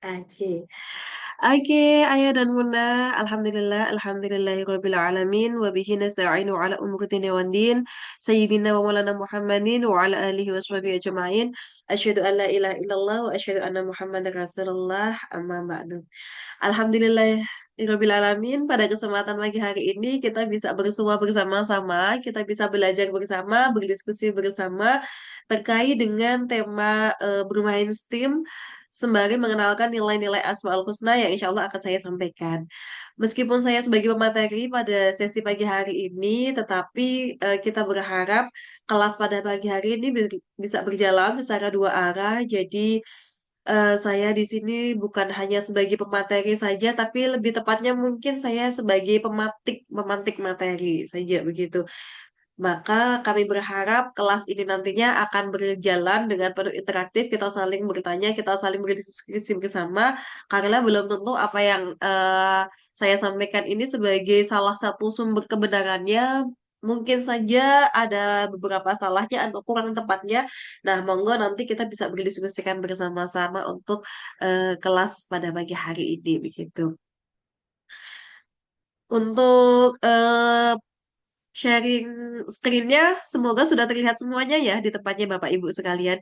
Oke. Oke, Ayah dan Bunda. Alhamdulillah, alhamdulillahirabbil alamin wa bihi nasta'inu ala umuri dunya waddin. Sayyidina wa maulana Muhammadin wa ala alihi washabihi ajma'in. Asyhadu an la ilaha illallah wa asyhadu anna Muhammadar Rasulullah. Amma ba'du. Alhamdulillahirabbil alamin. Pada kesempatan pagi hari ini kita bisa bersua bersama-sama, kita bisa belajar bersama, berdiskusi bersama terkait dengan tema bermain STEAM sembari mengenalkan nilai-nilai Asmaul Husna yang insya Allah akan saya sampaikan. Meskipun saya sebagai pemateri pada sesi pagi hari ini, tetapi kita berharap kelas pada pagi hari ini bisa berjalan secara dua arah. Jadi saya di sini bukan hanya sebagai pemateri saja, tapi lebih tepatnya mungkin saya sebagai pemantik materi saja begitu. Maka kami berharap kelas ini nantinya akan berjalan dengan penuh interaktif, kita saling bertanya, kita saling berdiskusi bersama, karena belum tentu apa yang saya sampaikan ini sebagai salah satu sumber kebenarannya, mungkin saja ada beberapa salahnya atau kurang tepatnya. Nah, monggo nanti kita bisa berdiskusikan bersama-sama untuk kelas pada pagi hari ini, begitu. Untuk sharing screen-nya semoga sudah terlihat semuanya ya di tempatnya Bapak Ibu sekalian.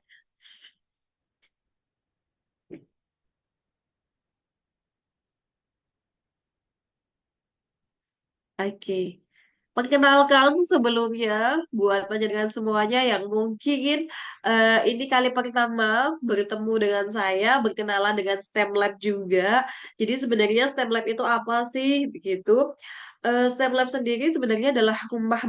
Oke. Perkenalkan sebelumnya buat panjenengan semuanya yang mungkin ini kali pertama bertemu dengan saya, berkenalan dengan STEM Lab juga. Jadi sebenarnya STEM Lab itu apa sih? Begitu. STEM Lab sendiri sebenarnya adalah rumah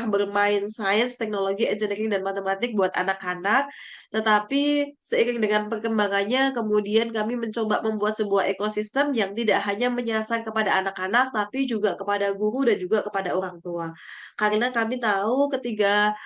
bermain sains, teknologi, engineering, dan matematik buat anak-anak. Tetapi seiring dengan perkembangannya, kemudian kami mencoba membuat sebuah ekosistem yang tidak hanya menyasar kepada anak-anak, tapi juga kepada guru dan juga kepada orang tua. Karena kami tahu ketiga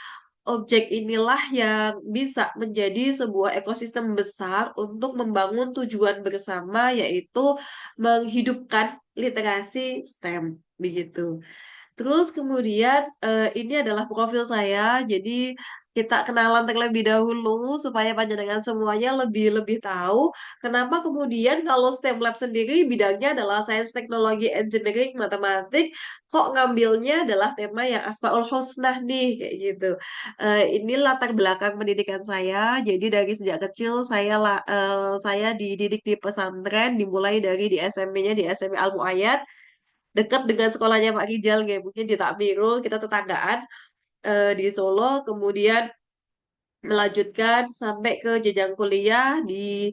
objek inilah yang bisa menjadi sebuah ekosistem besar untuk membangun tujuan bersama, yaitu menghidupkan literasi STEM. Begitu. Terus kemudian ini adalah profil saya. Jadi kita kenalan terlebih dahulu supaya panjenengan semuanya lebih lebih tahu kenapa kemudian kalau STEM Lab sendiri bidangnya adalah sains, teknologi, engineering, matematik, kok ngambilnya adalah tema yang Asmaul Husna nih kayak gitu. Ini latar belakang pendidikan saya. Jadi dari sejak kecil saya dididik di pesantren, dimulai dari di SMP-nya di SMP Al Muayyad dekat dengan sekolahnya Pak Rijal kayak mungkin di Takmirul kita tetanggaan di Solo, kemudian melanjutkan sampai ke jenjang kuliah di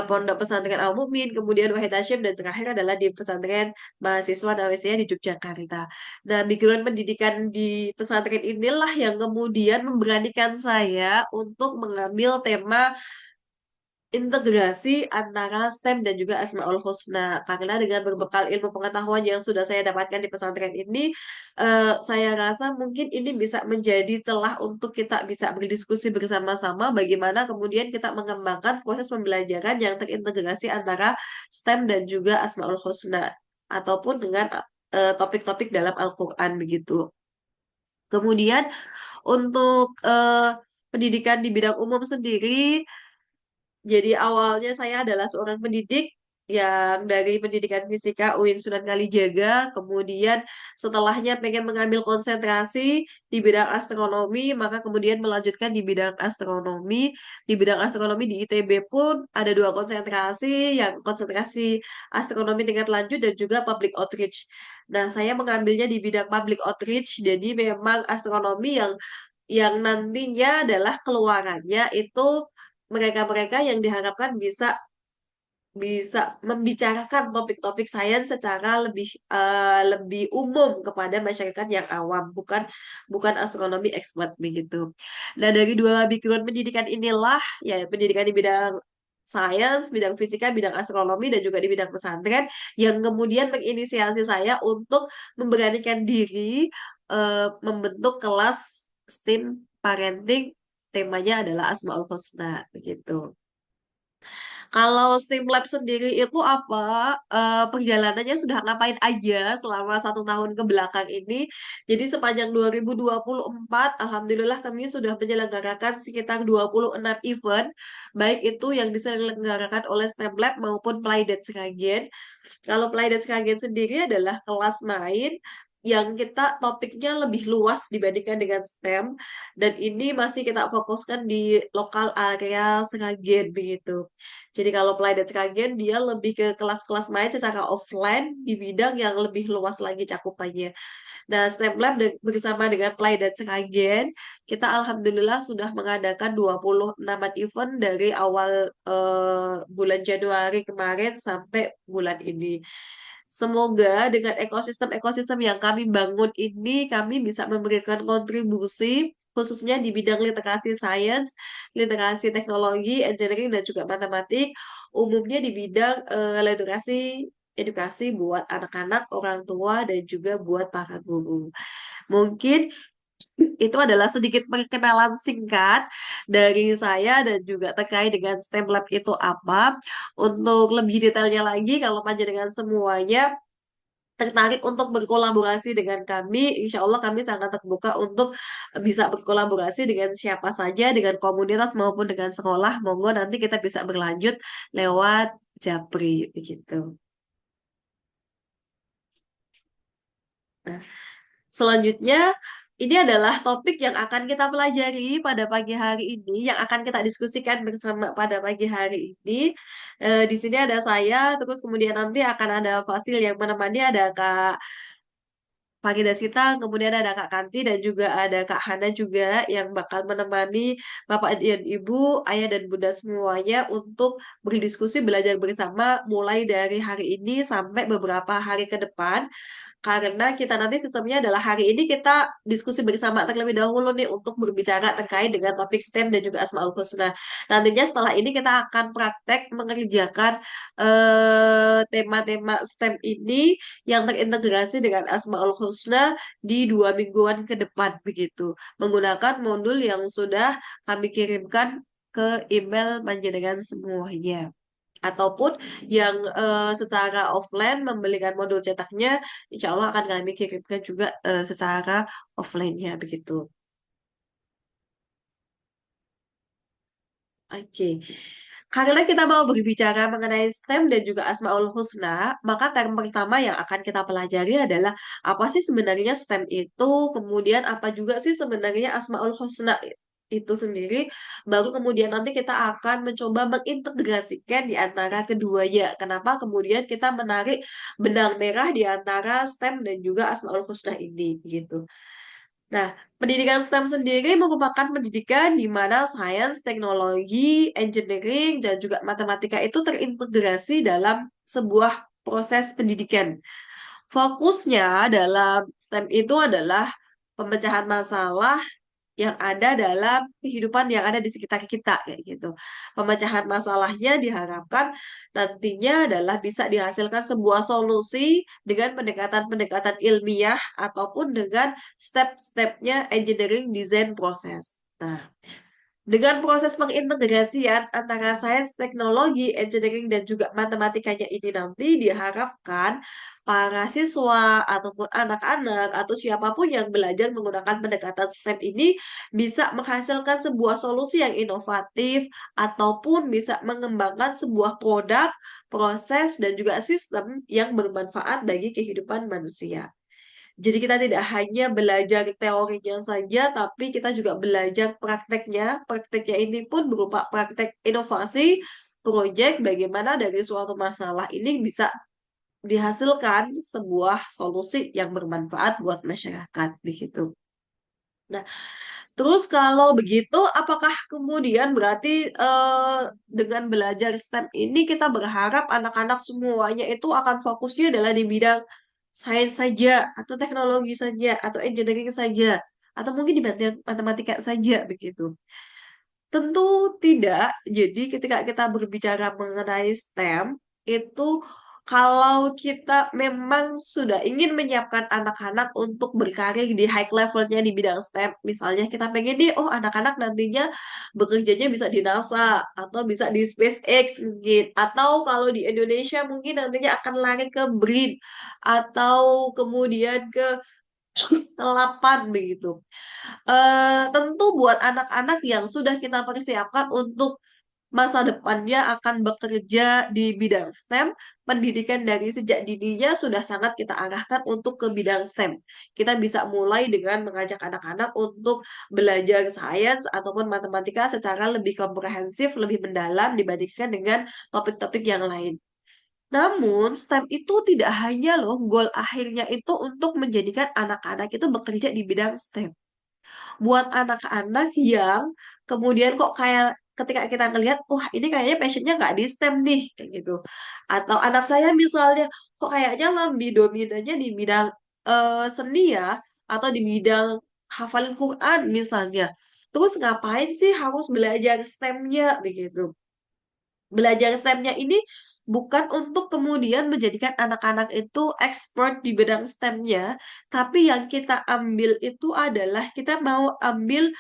Pondok Pesantren Al Mukmin, kemudian Wahid Hasyim, dan terakhir adalah di pesantren mahasiswa Nawesiyah di Yogyakarta. Nah, background pendidikan di pesantren inilah yang kemudian memberanikan saya untuk mengambil tema integrasi antara STEM dan juga Asmaul Husna. Karena dengan berbekal ilmu pengetahuan yang sudah saya dapatkan di pesantren ini, saya rasa mungkin ini bisa menjadi celah untuk kita bisa berdiskusi bersama-sama bagaimana kemudian kita mengembangkan proses pembelajaran yang terintegrasi antara STEM dan juga Asmaul Husna ataupun dengan topik-topik dalam Al-Quran begitu. Kemudian untuk pendidikan di bidang umum sendiri, jadi awalnya saya adalah seorang pendidik yang dari pendidikan fisika UIN Sunan Kalijaga, kemudian setelahnya pengen mengambil konsentrasi di bidang astronomi, maka kemudian melanjutkan di bidang astronomi. Di bidang astronomi di ITB pun ada dua konsentrasi, yang konsentrasi astronomi tingkat lanjut dan juga public outreach. Nah, saya mengambilnya di bidang public outreach, jadi memang astronomi yang nantinya adalah keluarannya itu mereka-mereka yang diharapkan bisa bisa membicarakan topik-topik sains secara lebih umum kepada masyarakat yang awam, bukan astronomi expert begitu. Nah, dari dua background pendidikan inilah, ya pendidikan di bidang sains, bidang fisika, bidang astronomi, dan juga di bidang pesantren, yang kemudian menginisiasi saya untuk memberanikan diri membentuk kelas STEAM Parenting, temanya adalah Asmaul Husna begitu. Kalau Steam Lab sendiri itu apa? Perjalanannya sudah ngapain aja selama 1 tahun ke belakang ini? Jadi sepanjang 2024, Alhamdulillah kami sudah menyelenggarakan sekitar 26 event, baik itu yang diselenggarakan oleh STEM Lab maupun Playdate Sragen. Kalau Playdesk Kagen sendiri adalah kelas main yang kita topiknya lebih luas dibandingkan dengan STEM, dan ini masih kita fokuskan di lokal area Sragen begitu. Jadi kalau Playdesk Kagen dia lebih ke kelas-kelas main secara offline di bidang yang lebih luas lagi cakupannya. Nah, STEM Lab bersama dengan Play dan Seragen, kita alhamdulillah sudah mengadakan 26 event dari awal bulan Januari kemarin sampai bulan ini. Semoga dengan ekosistem-ekosistem yang kami bangun ini, kami bisa memberikan kontribusi khususnya di bidang literasi sains, literasi teknologi, engineering, dan juga matematik, umumnya di bidang literasi edukasi buat anak-anak, orang tua, dan juga buat para guru. Mungkin itu adalah sedikit perkenalan singkat dari saya dan juga terkait dengan STEM Lab itu apa. Untuk lebih detailnya lagi, kalau panjenengan semuanya tertarik untuk berkolaborasi dengan kami, insya Allah kami sangat terbuka untuk bisa berkolaborasi dengan siapa saja, dengan komunitas maupun dengan sekolah. Monggo nanti kita bisa berlanjut lewat Japri begitu. Nah, selanjutnya, ini adalah topik yang akan kita pelajari pada pagi hari ini, yang akan kita diskusikan bersama pada pagi hari ini. Di sini ada saya, terus kemudian nanti akan ada Fasil yang menemani, ada Kak Farida Sita, kemudian ada Kak Kanti, dan juga ada Kak Hana juga yang bakal menemani Bapak dan Ibu, Ayah dan Bunda semuanya untuk berdiskusi belajar bersama mulai dari hari ini sampai beberapa hari ke depan. Karena kita nanti sistemnya adalah hari ini kita diskusi bersama terlebih dahulu nih untuk berbicara terkait dengan topik STEM dan juga Asmaul Husna. Nantinya setelah ini kita akan praktek mengerjakan tema-tema STEM ini yang terintegrasi dengan Asmaul Husna di 2 mingguan ke depan begitu. Menggunakan modul yang sudah kami kirimkan ke email panjenengan semuanya ataupun yang secara offline membelikan modul cetaknya, insya Allah akan kami kirimkan juga secara offline-nya begitu. Oke. Karena kita mau berbicara mengenai STEM dan juga Asmaul Husna, maka term pertama yang akan kita pelajari adalah apa sih sebenarnya STEM itu, kemudian apa juga sih sebenarnya Asmaul Husna itu sendiri, baru kemudian nanti kita akan mencoba mengintegrasikan di antara keduanya. Kenapa kemudian kita menarik benang merah di antara STEM dan juga Asmaul Husna ini, gitu. Nah, pendidikan STEM sendiri merupakan pendidikan di mana sains, teknologi, engineering, dan juga matematika itu terintegrasi dalam sebuah proses pendidikan. Fokusnya dalam STEM itu adalah pemecahan masalah yang ada dalam kehidupan yang ada di sekitar kita kayak gitu. Pemecahan masalahnya diharapkan nantinya adalah bisa dihasilkan sebuah solusi dengan pendekatan-pendekatan ilmiah ataupun dengan step-stepnya engineering design proses. Nah, dengan proses pengintegrasian antara sains, teknologi, engineering, dan juga matematikanya ini nanti diharapkan para siswa ataupun anak-anak atau siapapun yang belajar menggunakan pendekatan STEM ini bisa menghasilkan sebuah solusi yang inovatif ataupun bisa mengembangkan sebuah produk, proses, dan juga sistem yang bermanfaat bagi kehidupan manusia. Jadi kita tidak hanya belajar teorinya saja, tapi kita juga belajar prakteknya. Prakteknya ini pun berupa praktek inovasi, proyek, bagaimana dari suatu masalah ini bisa dihasilkan sebuah solusi yang bermanfaat buat masyarakat, begitu. Nah, terus kalau begitu, apakah kemudian berarti dengan belajar STEM ini kita berharap anak-anak semuanya itu akan fokusnya adalah di bidang sains saja, atau teknologi saja, atau engineering saja, atau mungkin di bidang matematika saja begitu? Tentu tidak. Jadi ketika kita berbicara mengenai STEM, itu kalau kita memang sudah ingin menyiapkan anak-anak untuk berkarir di high levelnya di bidang STEM, misalnya kita pengen nih, oh anak-anak nantinya bekerjanya bisa di NASA atau bisa di SpaceX mungkin, atau kalau di Indonesia mungkin nantinya akan lari ke BRIN atau kemudian ke 8 begitu. Tentu buat anak-anak yang sudah kita persiapkan untuk masa depannya akan bekerja di bidang STEM, pendidikan dari sejak dininya sudah sangat kita arahkan untuk ke bidang STEM. Kita bisa mulai dengan mengajak anak-anak untuk belajar sains ataupun matematika secara lebih komprehensif, lebih mendalam dibandingkan dengan topik-topik yang lain. Namun, STEM itu tidak hanya loh, goal akhirnya itu untuk menjadikan anak-anak itu bekerja di bidang STEM buat anak-anak yang kemudian kok kayak ketika kita ngelihat, wah ini kayaknya passionnya nggak di STEM nih, kayak gitu. Atau anak saya misalnya, kok kayaknya lebih dominannya di bidang seni ya, atau di bidang hafalan Quran misalnya. Terus ngapain sih harus belajar STEM-nya begitu? Belajar STEM-nya ini bukan untuk kemudian menjadikan anak-anak itu expert di bidang STEM-nya, tapi yang kita ambil itu adalah kita mau ambil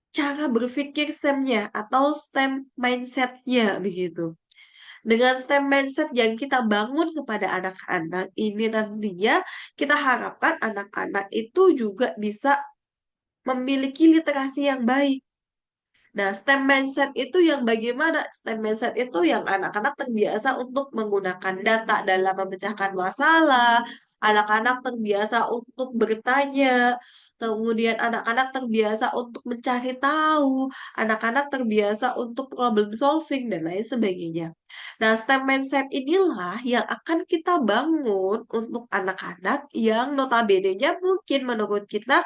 cara berpikir STEM-nya atau STEM mindset-nya begitu. Dengan STEM mindset yang kita bangun kepada anak-anak ini nantinya kita harapkan anak-anak itu juga bisa memiliki literasi yang baik. Nah, STEM mindset itu yang bagaimana? STEM mindset itu yang anak-anak terbiasa untuk menggunakan data dalam memecahkan masalah, anak-anak terbiasa untuk bertanya, kemudian anak-anak terbiasa untuk mencari tahu, anak-anak terbiasa untuk problem solving, dan lain sebagainya. Nah, STEM mindset inilah yang akan kita bangun untuk anak-anak yang notabene-nya mungkin menurut kita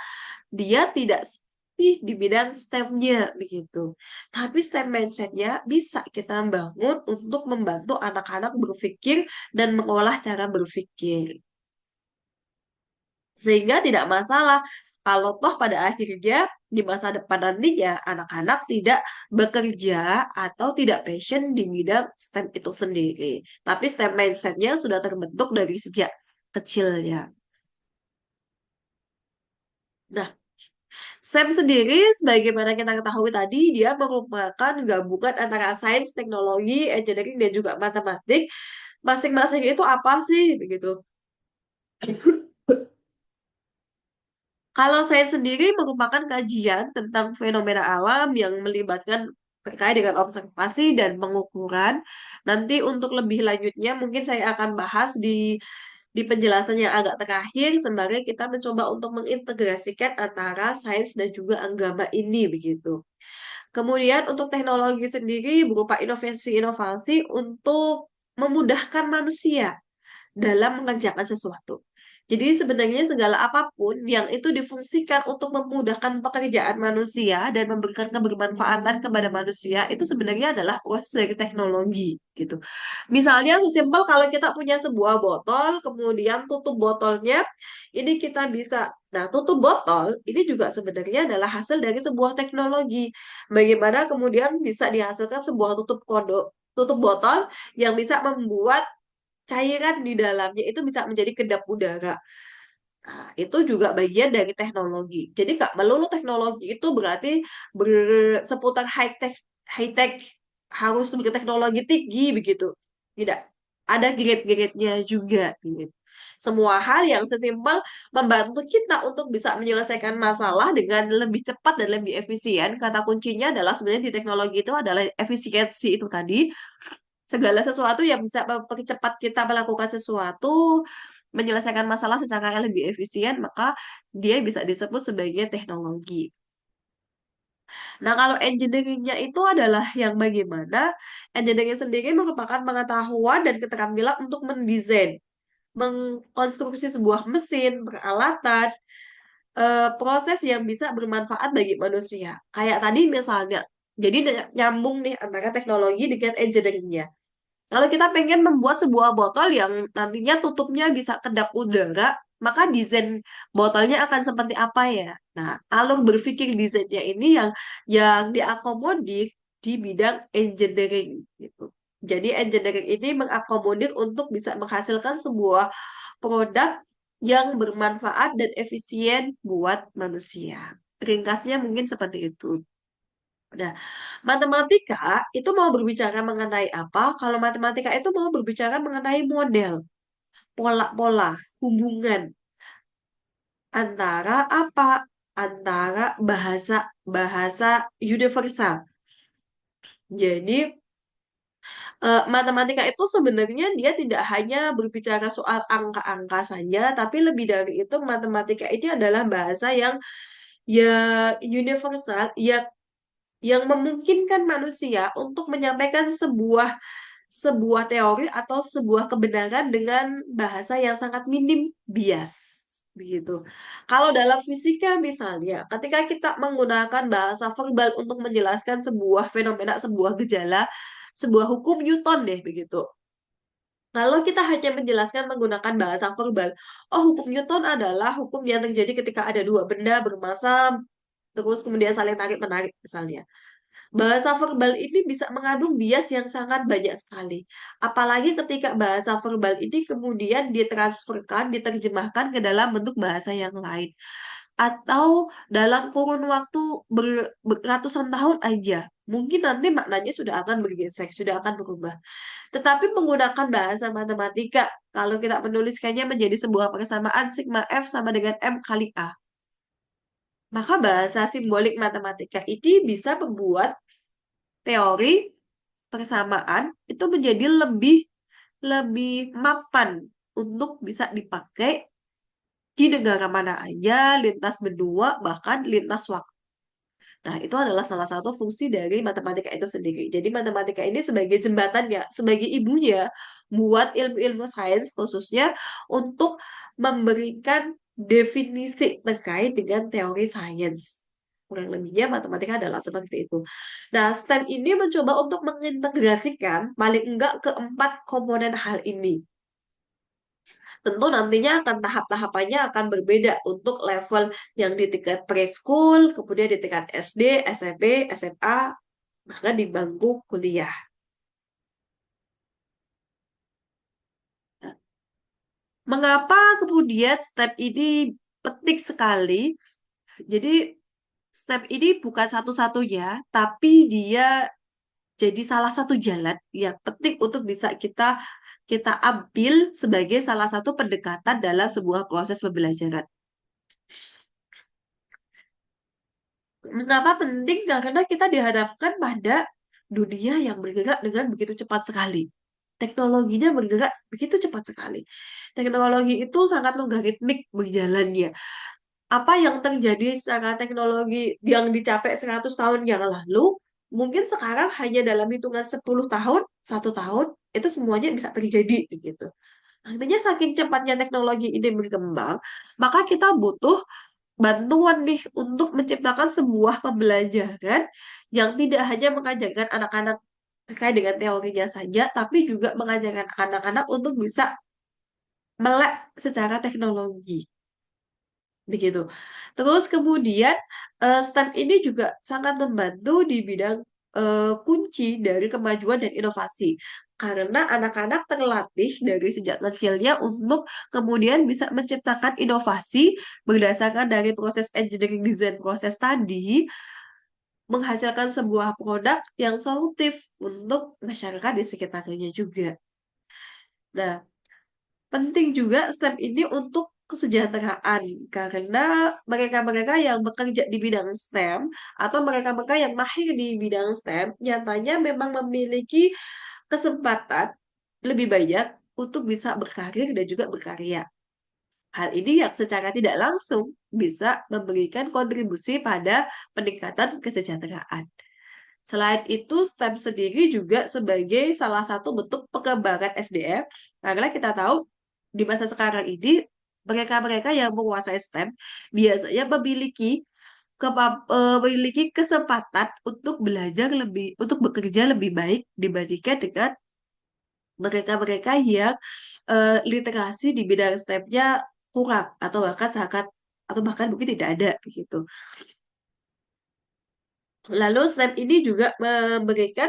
dia tidak sih di bidang STEM-nya begitu. Tapi STEM mindset-nya bisa kita bangun untuk membantu anak-anak berpikir dan mengolah cara berpikir. Sehingga tidak masalah kalau toh pada akhirnya di masa depan nantinya anak-anak tidak bekerja atau tidak passion di bidang STEM itu sendiri. Tapi STEM mindset-nya sudah terbentuk dari sejak kecilnya. Nah, STEM sendiri, sebagaimana kita ketahui tadi, dia merupakan gabungan antara sains, teknologi, engineering, dan juga matematik. Masing-masing itu apa sih? Begitu. Kalau sains sendiri merupakan kajian tentang fenomena alam yang melibatkan terkait dengan observasi dan pengukuran. Nanti untuk lebih lanjutnya mungkin saya akan bahas di penjelasan yang agak terakhir sembari kita mencoba untuk mengintegrasikan antara sains dan juga agama ini begitu. Kemudian untuk teknologi sendiri berupa inovasi-inovasi untuk memudahkan manusia dalam mengerjakan sesuatu. Jadi sebenarnya segala apapun yang itu difungsikan untuk memudahkan pekerjaan manusia dan memberikan kebermanfaatan kepada manusia itu sebenarnya adalah proses dari teknologi gitu. Misalnya sesimpel kalau kita punya sebuah botol, kemudian tutup botolnya ini kita bisa. Nah, tutup botol ini juga sebenarnya adalah hasil dari sebuah teknologi. Bagaimana kemudian bisa dihasilkan sebuah tutup botol yang bisa membuat cairan di dalamnya itu bisa menjadi kedap udara. Nah, itu juga bagian dari teknologi. Jadi nggak melulu teknologi itu berarti seputar high tech harus berteknologi tinggi begitu. Tidak. Ada grade-grade-nya juga gitu. Semua hal yang sesimpel membantu kita untuk bisa menyelesaikan masalah dengan lebih cepat dan lebih efisien. Kata kuncinya adalah sebenarnya di teknologi itu adalah efisiensi itu tadi. Segala sesuatu yang bisa mempercepat kita melakukan sesuatu, menyelesaikan masalah secara yang lebih efisien, maka dia bisa disebut sebagai teknologi. Nah, kalau engineering-nya itu adalah yang bagaimana? Engineering sendiri merupakan pengetahuan dan keterampilan untuk mendesain, mengkonstruksi sebuah mesin, peralatan, proses yang bisa bermanfaat bagi manusia. Kayak tadi misalnya, jadi nyambung nih antara teknologi dengan engineering-nya. Kalau kita pengen membuat sebuah botol yang nantinya tutupnya bisa kedap udara, maka desain botolnya akan seperti apa ya? Nah, alur berpikir desainnya ini yang diakomodir di bidang engineering gitu. Jadi engineering ini mengakomodir untuk bisa menghasilkan sebuah produk yang bermanfaat dan efisien buat manusia. Ringkasnya mungkin seperti itu. Nah, matematika itu mau berbicara mengenai apa? Kalau matematika itu mau berbicara mengenai model, pola-pola, hubungan antara apa? Antara bahasa universal. Jadi, matematika itu sebenarnya dia tidak hanya berbicara soal angka-angka saja, tapi lebih dari itu matematika ini adalah bahasa yang ya universal, ya yang memungkinkan manusia untuk menyampaikan sebuah sebuah teori atau sebuah kebenaran dengan bahasa yang sangat minim bias. Begitu. Kalau dalam fisika misalnya, ketika kita menggunakan bahasa verbal untuk menjelaskan sebuah fenomena, sebuah gejala, sebuah hukum Newton deh begitu. Kalau kita hanya menjelaskan menggunakan bahasa verbal, oh hukum Newton adalah hukum yang terjadi ketika ada dua benda bermassa, terus kemudian saling tarik-menarik misalnya. Bahasa verbal ini bisa mengandung bias yang sangat banyak sekali. Apalagi ketika bahasa verbal ini kemudian ditransferkan, diterjemahkan ke dalam bentuk bahasa yang lain. Atau dalam kurun waktu ratusan tahun aja. Mungkin nanti maknanya sudah akan bergeser, sudah akan berubah. Tetapi menggunakan bahasa matematika, kalau kita menuliskannya menjadi sebuah persamaan sigma F sama dengan M kali A. Maka bahasa simbolik matematika ini bisa membuat teori persamaan itu menjadi lebih lebih mapan untuk bisa dipakai di negara mana aja, lintas benua, bahkan lintas waktu. Nah, itu adalah salah satu fungsi dari matematika itu sendiri. Jadi, matematika ini sebagai jembatannya, sebagai ibunya, buat ilmu-ilmu sains khususnya untuk memberikan definisi terkait dengan teori sains. Kurang lebihnya matematika adalah seperti itu. Nah, STEM ini mencoba untuk mengintegrasikan paling enggak keempat komponen hal ini. Tentu nantinya akan tahap-tahapannya akan berbeda untuk level yang di tingkat preschool, kemudian di tingkat SD, SMP, SMA, bahkan di bangku kuliah. Nah, mengapa kemudian STEM ini penting sekali? Jadi STEM ini bukan satu-satunya, tapi dia jadi salah satu jalan yang penting untuk bisa kita kita ambil sebagai salah satu pendekatan dalam sebuah proses pembelajaran. Mengapa penting? Karena kita dihadapkan pada dunia yang bergerak dengan begitu cepat sekali. Teknologinya bergerak begitu cepat sekali. Teknologi itu sangat logaritmik berjalannya. Apa yang terjadi secara teknologi yang dicapai 100 tahun yang lalu, mungkin sekarang hanya dalam hitungan 10 tahun, 1 tahun, itu semuanya bisa terjadi gitu. Artinya saking cepatnya teknologi ini berkembang, maka kita butuh bantuan nih untuk menciptakan sebuah pembelajaran yang tidak hanya mengajarkan anak-anak terkait dengan teorinya saja, tapi juga mengajarkan anak-anak untuk bisa melek secara teknologi. Begitu. Terus kemudian STEM ini juga sangat membantu di bidang kunci dari kemajuan dan inovasi. Karena anak-anak terlatih dari sejak kecilnya untuk kemudian bisa menciptakan inovasi berdasarkan dari proses engineering design proses tadi, menghasilkan sebuah produk yang solutif untuk masyarakat di sekitarnya juga. Nah, penting juga STEM ini untuk kesejahteraan karena mereka-mereka yang bekerja di bidang STEM atau mereka-mereka yang mahir di bidang STEM nyatanya memang memiliki kesempatan lebih banyak untuk bisa berkarir dan juga berkarya. Hal ini yang secara tidak langsung bisa memberikan kontribusi pada peningkatan kesejahteraan. Selain itu, STEM sendiri juga sebagai salah satu bentuk pengembangan SDM, karena kita tahu di masa sekarang ini mereka-mereka yang menguasai STEM biasanya memiliki kesempatan untuk belajar lebih, untuk bekerja lebih baik dibandingkan dengan mereka-mereka yang literasi di bidang STEM-nya kurang atau bahkan sangat atau bahkan mungkin tidak ada begitu. Lalu STEM ini juga memberikan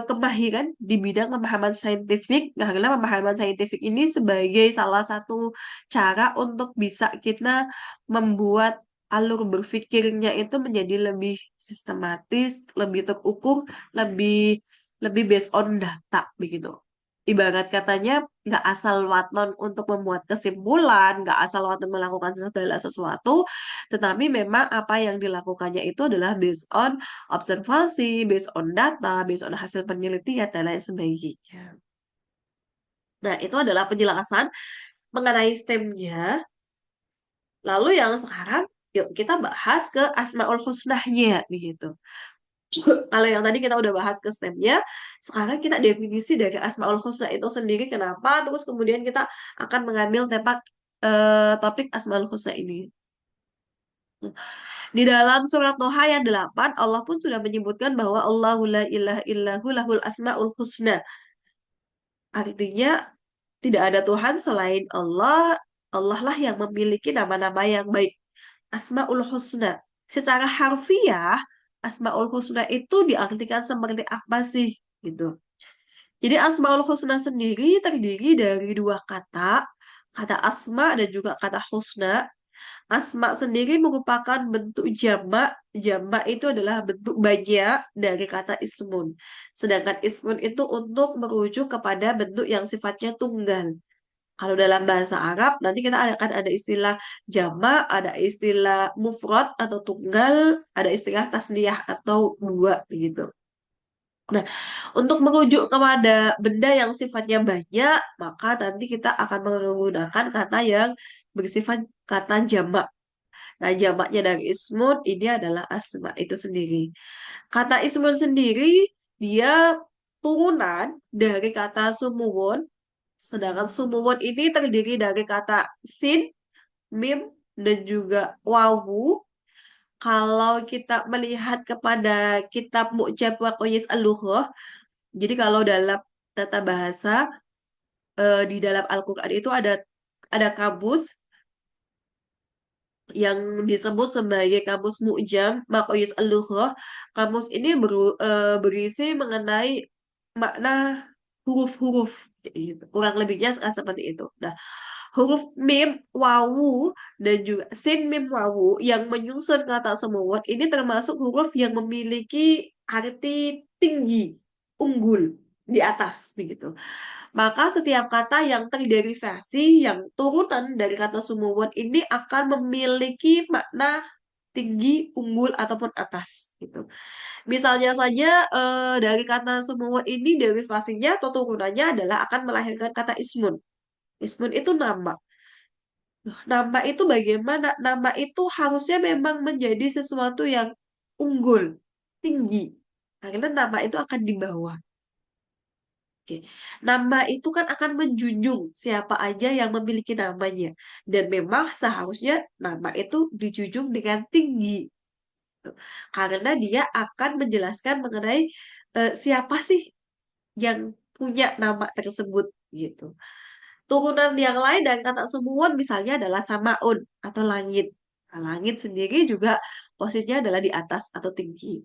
kemahiran di bidang pemahaman saintifik, karena pemahaman saintifik ini sebagai salah satu cara untuk bisa kita membuat alur berpikirnya itu menjadi lebih sistematis, lebih terukur, lebih lebih based on data begitu. Ibarat katanya nggak asal waton untuk membuat kesimpulan, nggak asal waton melakukan segala sesuatu, tetapi memang apa yang dilakukannya itu adalah based on observasi, based on data, based on hasil penelitian, dan lain sebagainya. Nah, itu adalah penjelasan mengenai STEM-nya. Lalu yang sekarang, yuk kita bahas ke Asmaul Husnahnya, begitu. Kalau yang tadi kita udah bahas ke STEM-nya, sekarang kita definisi dari Asmaul Husna itu sendiri, kenapa, terus kemudian kita akan mengambil topik Asmaul Husna ini. Di dalam surat Toha ayat 8, Allah pun sudah menyebutkan bahwa Allahu la ilaha illahu lahul asmaul husna. Artinya, tidak ada Tuhan selain Allah. Allah lah yang memiliki nama-nama yang baik. Asmaul husna. Secara harfiah, Asmaul husna itu diartikan seperti apa sih? Gitu. Jadi Asmaul husna sendiri terdiri dari dua kata, kata asma dan juga kata husna. Asma sendiri merupakan bentuk jamak. Jamak itu adalah bentuk banyak dari kata ismun. Sedangkan ismun itu untuk merujuk kepada bentuk yang sifatnya tunggal. Kalau dalam bahasa Arab, nanti kita akan ada istilah jamak, ada istilah mufrad atau tunggal, ada istilah tasniyah atau dua begitu. Nah, untuk merujuk kepada benda yang sifatnya banyak, maka nanti kita akan menggunakan kata yang bersifat kata jamak. Nah, jamaknya dari ismun ini adalah asma itu sendiri. Kata ismun sendiri, dia turunan dari kata sumuwon. Sedangkan sumuwon ini terdiri dari kata sin, mim, dan juga wawu. Kalau kita melihat kepada kitab Mu'jam wa Qayyis al-Lughah, jadi kalau dalam tata bahasa, di dalam Al-Quran itu ada kamus yang disebut sebagai kamus Mu'jam Maqayis Al-Lughah. Kamus ini berisi mengenai makna huruf-huruf gitu. Kurang lebihnya seperti itu. Nah, huruf mim, wawu, dan juga sin, mim, wawu yang menyusun kata semua ini termasuk huruf yang memiliki arti tinggi, unggul, di atas begitu. Maka setiap kata yang terderivasi, yang turunan dari kata sumuwun ini akan memiliki makna tinggi, unggul, ataupun atas. Gitu. Misalnya saja dari kata sumuwun ini derivasinya atau turunannya adalah akan melahirkan kata ismun. Ismun itu nama. Nama itu bagaimana? Nama itu harusnya memang menjadi sesuatu yang unggul, tinggi. Karena nama itu akan dibawa. Oke. Nama itu kan akan menjunjung siapa aja yang memiliki namanya. Dan memang seharusnya nama itu dijunjung dengan tinggi. Karena dia akan menjelaskan mengenai siapa sih yang punya nama tersebut gitu. Turunan yang lain dari kata sumuwun misalnya adalah samaun atau langit. Nah, langit sendiri juga posisinya adalah di atas atau tinggi.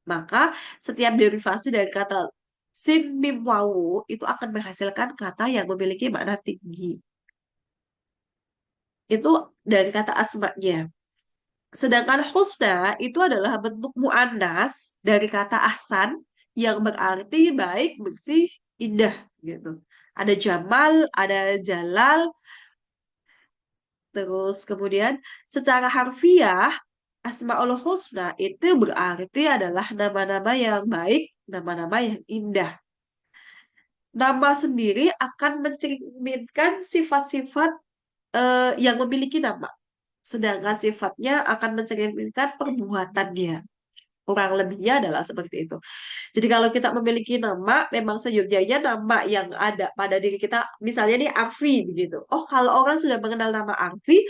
Maka setiap derivasi dari kata sin mim wawu itu akan menghasilkan kata yang memiliki makna tinggi. Itu dari kata asmanya. Sedangkan husna itu adalah bentuk mu'annas dari kata ahsan yang berarti baik, bersih, indah gitu. Ada jamal, ada jalal, terus kemudian secara harfiah Asmaul Husna itu berarti adalah nama-nama yang baik, nama-nama yang indah. Nama sendiri akan mencerminkan sifat-sifat yang memiliki nama. Sedangkan sifatnya akan mencerminkan perbuatannya. Kurang lebihnya adalah seperti itu. Jadi kalau kita memiliki nama, memang seyogyanya nama yang ada pada diri kita, misalnya nih Arfi begitu. Oh, kalau orang sudah mengenal nama Arfi,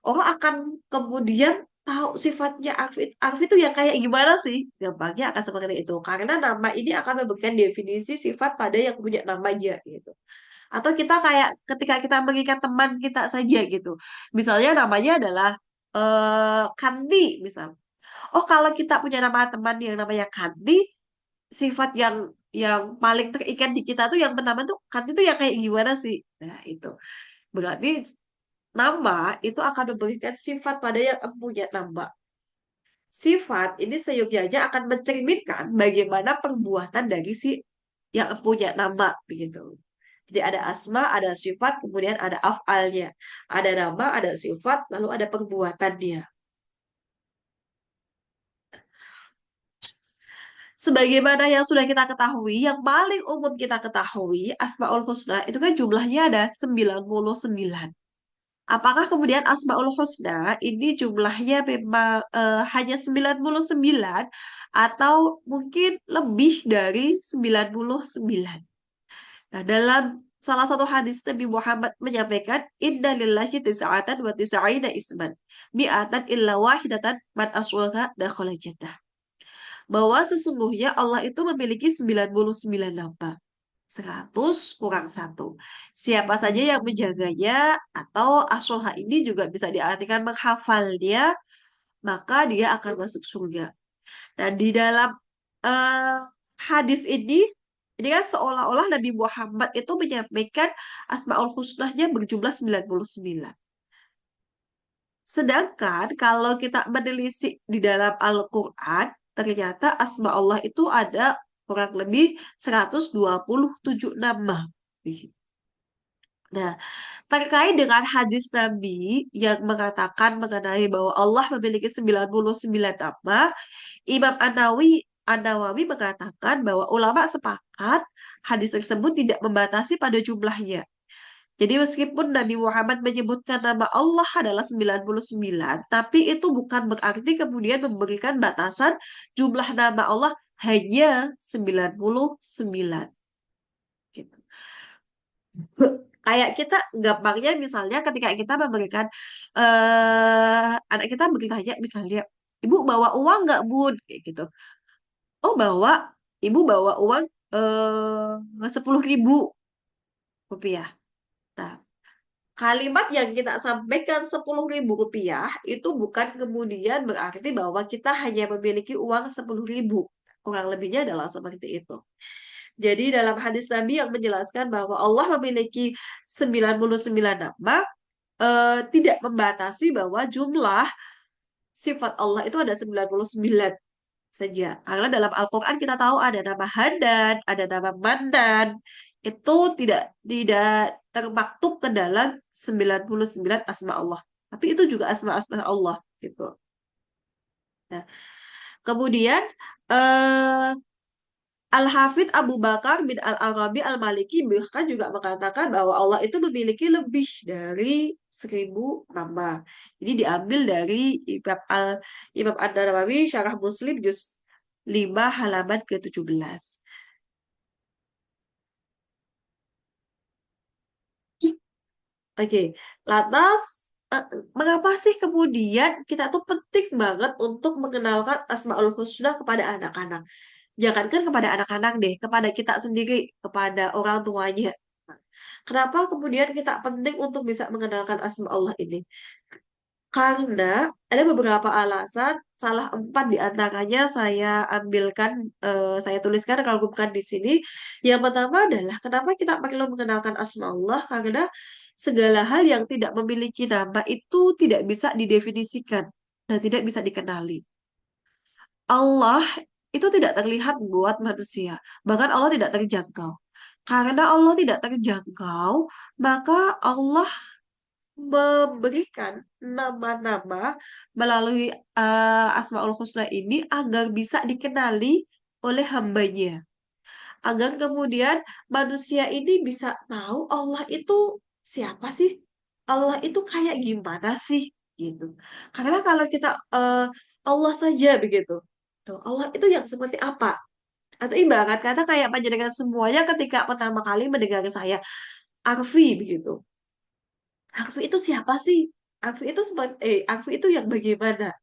orang akan kemudian tahu sifatnya Arfi. Arfi itu yang kayak gimana sih? Gampangnya akan seperti itu. Karena nama ini akan memberikan definisi sifat pada yang punya namanya gitu. Atau kita kayak ketika kita mengingat teman kita saja gitu. Misalnya namanya adalah Kandi misal. Oh, kalau kita punya nama teman yang namanya Kanti, sifat yang paling terikat di kita tuh yang pertama tuh Kanti tuh yang kayak gimana sih? Nah, itu. Berarti nama itu akan memberikan sifat pada yang punya nama. Sifat ini seyogyanya akan mencerminkan bagaimana perbuatan dari si yang punya nama begitu. Jadi ada asma, ada sifat, kemudian ada af'alnya. Ada nama, ada sifat, lalu ada perbuatannya. Sebagaimana yang sudah kita ketahui, yang paling umum kita ketahui, Asmaul Husna itu kan jumlahnya ada 99. Apakah kemudian Asmaul Husna ini jumlahnya memang hanya 99 atau mungkin lebih dari 99? Nah, dalam salah satu hadis Nabi Muhammad menyampaikan, Inna lillahi tis'atan wa tis'ina isman, mi'atan illa wahidatan man aswaha dakhala jannah. Bahwa sesungguhnya Allah itu memiliki 99 nama. 100 kurang satu. Siapa saja yang menjaganya atau asoha ini juga bisa diartikan menghafalnya, maka dia akan masuk surga. Dan di dalam eh, hadis ini kan seolah-olah Nabi Muhammad itu menyampaikan Asmaul Husnanya berjumlah 99. Sedangkan kalau kita menelisik di dalam Al-Quran, ternyata Asma Allah itu ada kurang lebih 127 nama. Nah, terkait dengan hadis Nabi yang mengatakan mengenai bahwa Allah memiliki 99 nama, Imam An-Nawawi mengatakan bahwa ulama sepakat hadis tersebut tidak membatasi pada jumlahnya. Jadi meskipun Nabi Muhammad menyebutkan nama Allah adalah 99, tapi itu bukan berarti kemudian memberikan batasan jumlah nama Allah hanya 99. Gitu. Kayak kita gampangnya misalnya ketika kita memberikan anak kita bertanya misalnya, Ibu bawa uang nggak Bun? Kayak gitu. Oh bawa, Ibu bawa uang 10.000 rupiah. Nah, kalimat yang kita sampaikan 10.000 rupiah itu bukan kemudian berarti bahwa kita hanya memiliki uang 10.000. Kurang lebihnya adalah seperti itu. Jadi dalam hadis Nabi yang menjelaskan bahwa Allah memiliki 99 nama, tidak membatasi bahwa jumlah sifat Allah itu ada 99 saja. Karena dalam Al-Quran kita tahu ada nama Hadan, ada nama Mandan. Itu tidak termaktub ke dalam 99 asma Allah. Tapi itu juga asma-asma Allah gitu. Nah, kemudian eh, Al-Hafidh Abu Bakar bin Al-Arabi Al-Maliki bahkan juga mengatakan bahwa Allah itu memiliki lebih dari 1.000 nama. Ini diambil dari Imam An-Nawawi Syarah Muslim juz 5 halaman ke-17. Oke, lantas eh, mengapa sih kemudian kita tuh penting banget untuk mengenalkan Asmaul Husna kepada anak-anak? Jangankan kepada anak-anak deh, kepada kita sendiri, kepada orang tuanya. Kenapa kemudian kita penting untuk bisa mengenalkan asma Allah ini? Karena ada beberapa alasan, salah 4 di antaranya saya ambilkan, saya tuliskan rangkumkan di sini. Yang pertama adalah kenapa kita perlu mengenalkan asma Allah? Karena segala hal yang tidak memiliki nama itu tidak bisa didefinisikan dan tidak bisa dikenali. Allah itu tidak terlihat buat manusia, bahkan Allah tidak terjangkau. Karena Allah tidak terjangkau, maka Allah memberikan nama-nama melalui Asmaul Husna ini agar bisa dikenali oleh hambanya. Agar kemudian manusia ini bisa tahu Allah itu siapa sih? Allah itu kayak gimana sih? Gitu. Karena kalau kita Allah saja begitu. Tuh, Allah itu yang seperti apa? Atau ibarat kata kayak panjenengan semuanya ketika pertama kali mendengar saya, Arfi begitu. Arfi itu siapa sih? Arfi itu seperti Arfi itu yang bagaimana?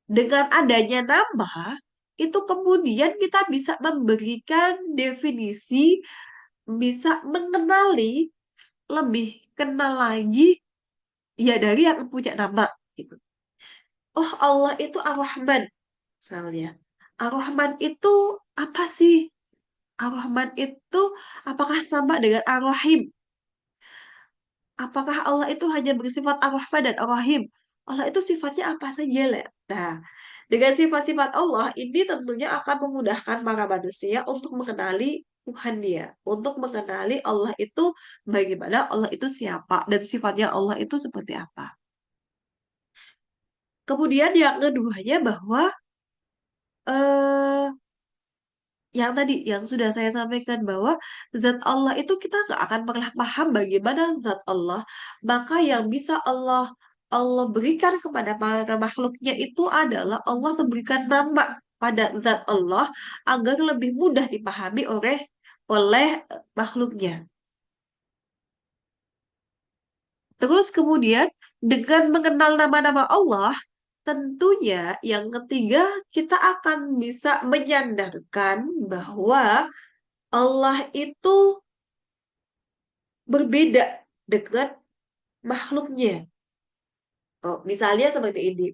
Dengan adanya nama, itu kemudian kita bisa memberikan definisi, bisa mengenali, lebih kenal lagi ya dari yang punya nama gitu. Oh, Allah itu Ar-Rahman, misalnya. Ar-Rahman itu apa sih? Ar-Rahman itu apakah sama dengan Ar-Rahim? Apakah Allah itu hanya bersifat Ar-Rahman dan Ar-Rahim? Allah itu sifatnya apa saja, Le? Nah, dengan sifat-sifat Allah ini tentunya akan memudahkan para manusia untuk mengenali Tuhan dia, untuk mengenali Allah itu bagaimana, Allah itu siapa, dan sifatnya Allah itu seperti apa. Kemudian yang keduanya bahwa eh yang tadi yang sudah saya sampaikan bahwa zat Allah itu kita nggak akan pernah paham bagaimana zat Allah. Maka yang bisa Allah berikan kepada para makhluknya itu adalah Allah memberikan nama pada zat Allah agar lebih mudah dipahami oleh makhluknya. Terus kemudian dengan mengenal nama-nama Allah, tentunya yang ketiga kita akan bisa menyandarkan bahwa Allah itu berbeda dengan makhluknya. Oh, misalnya seperti ini.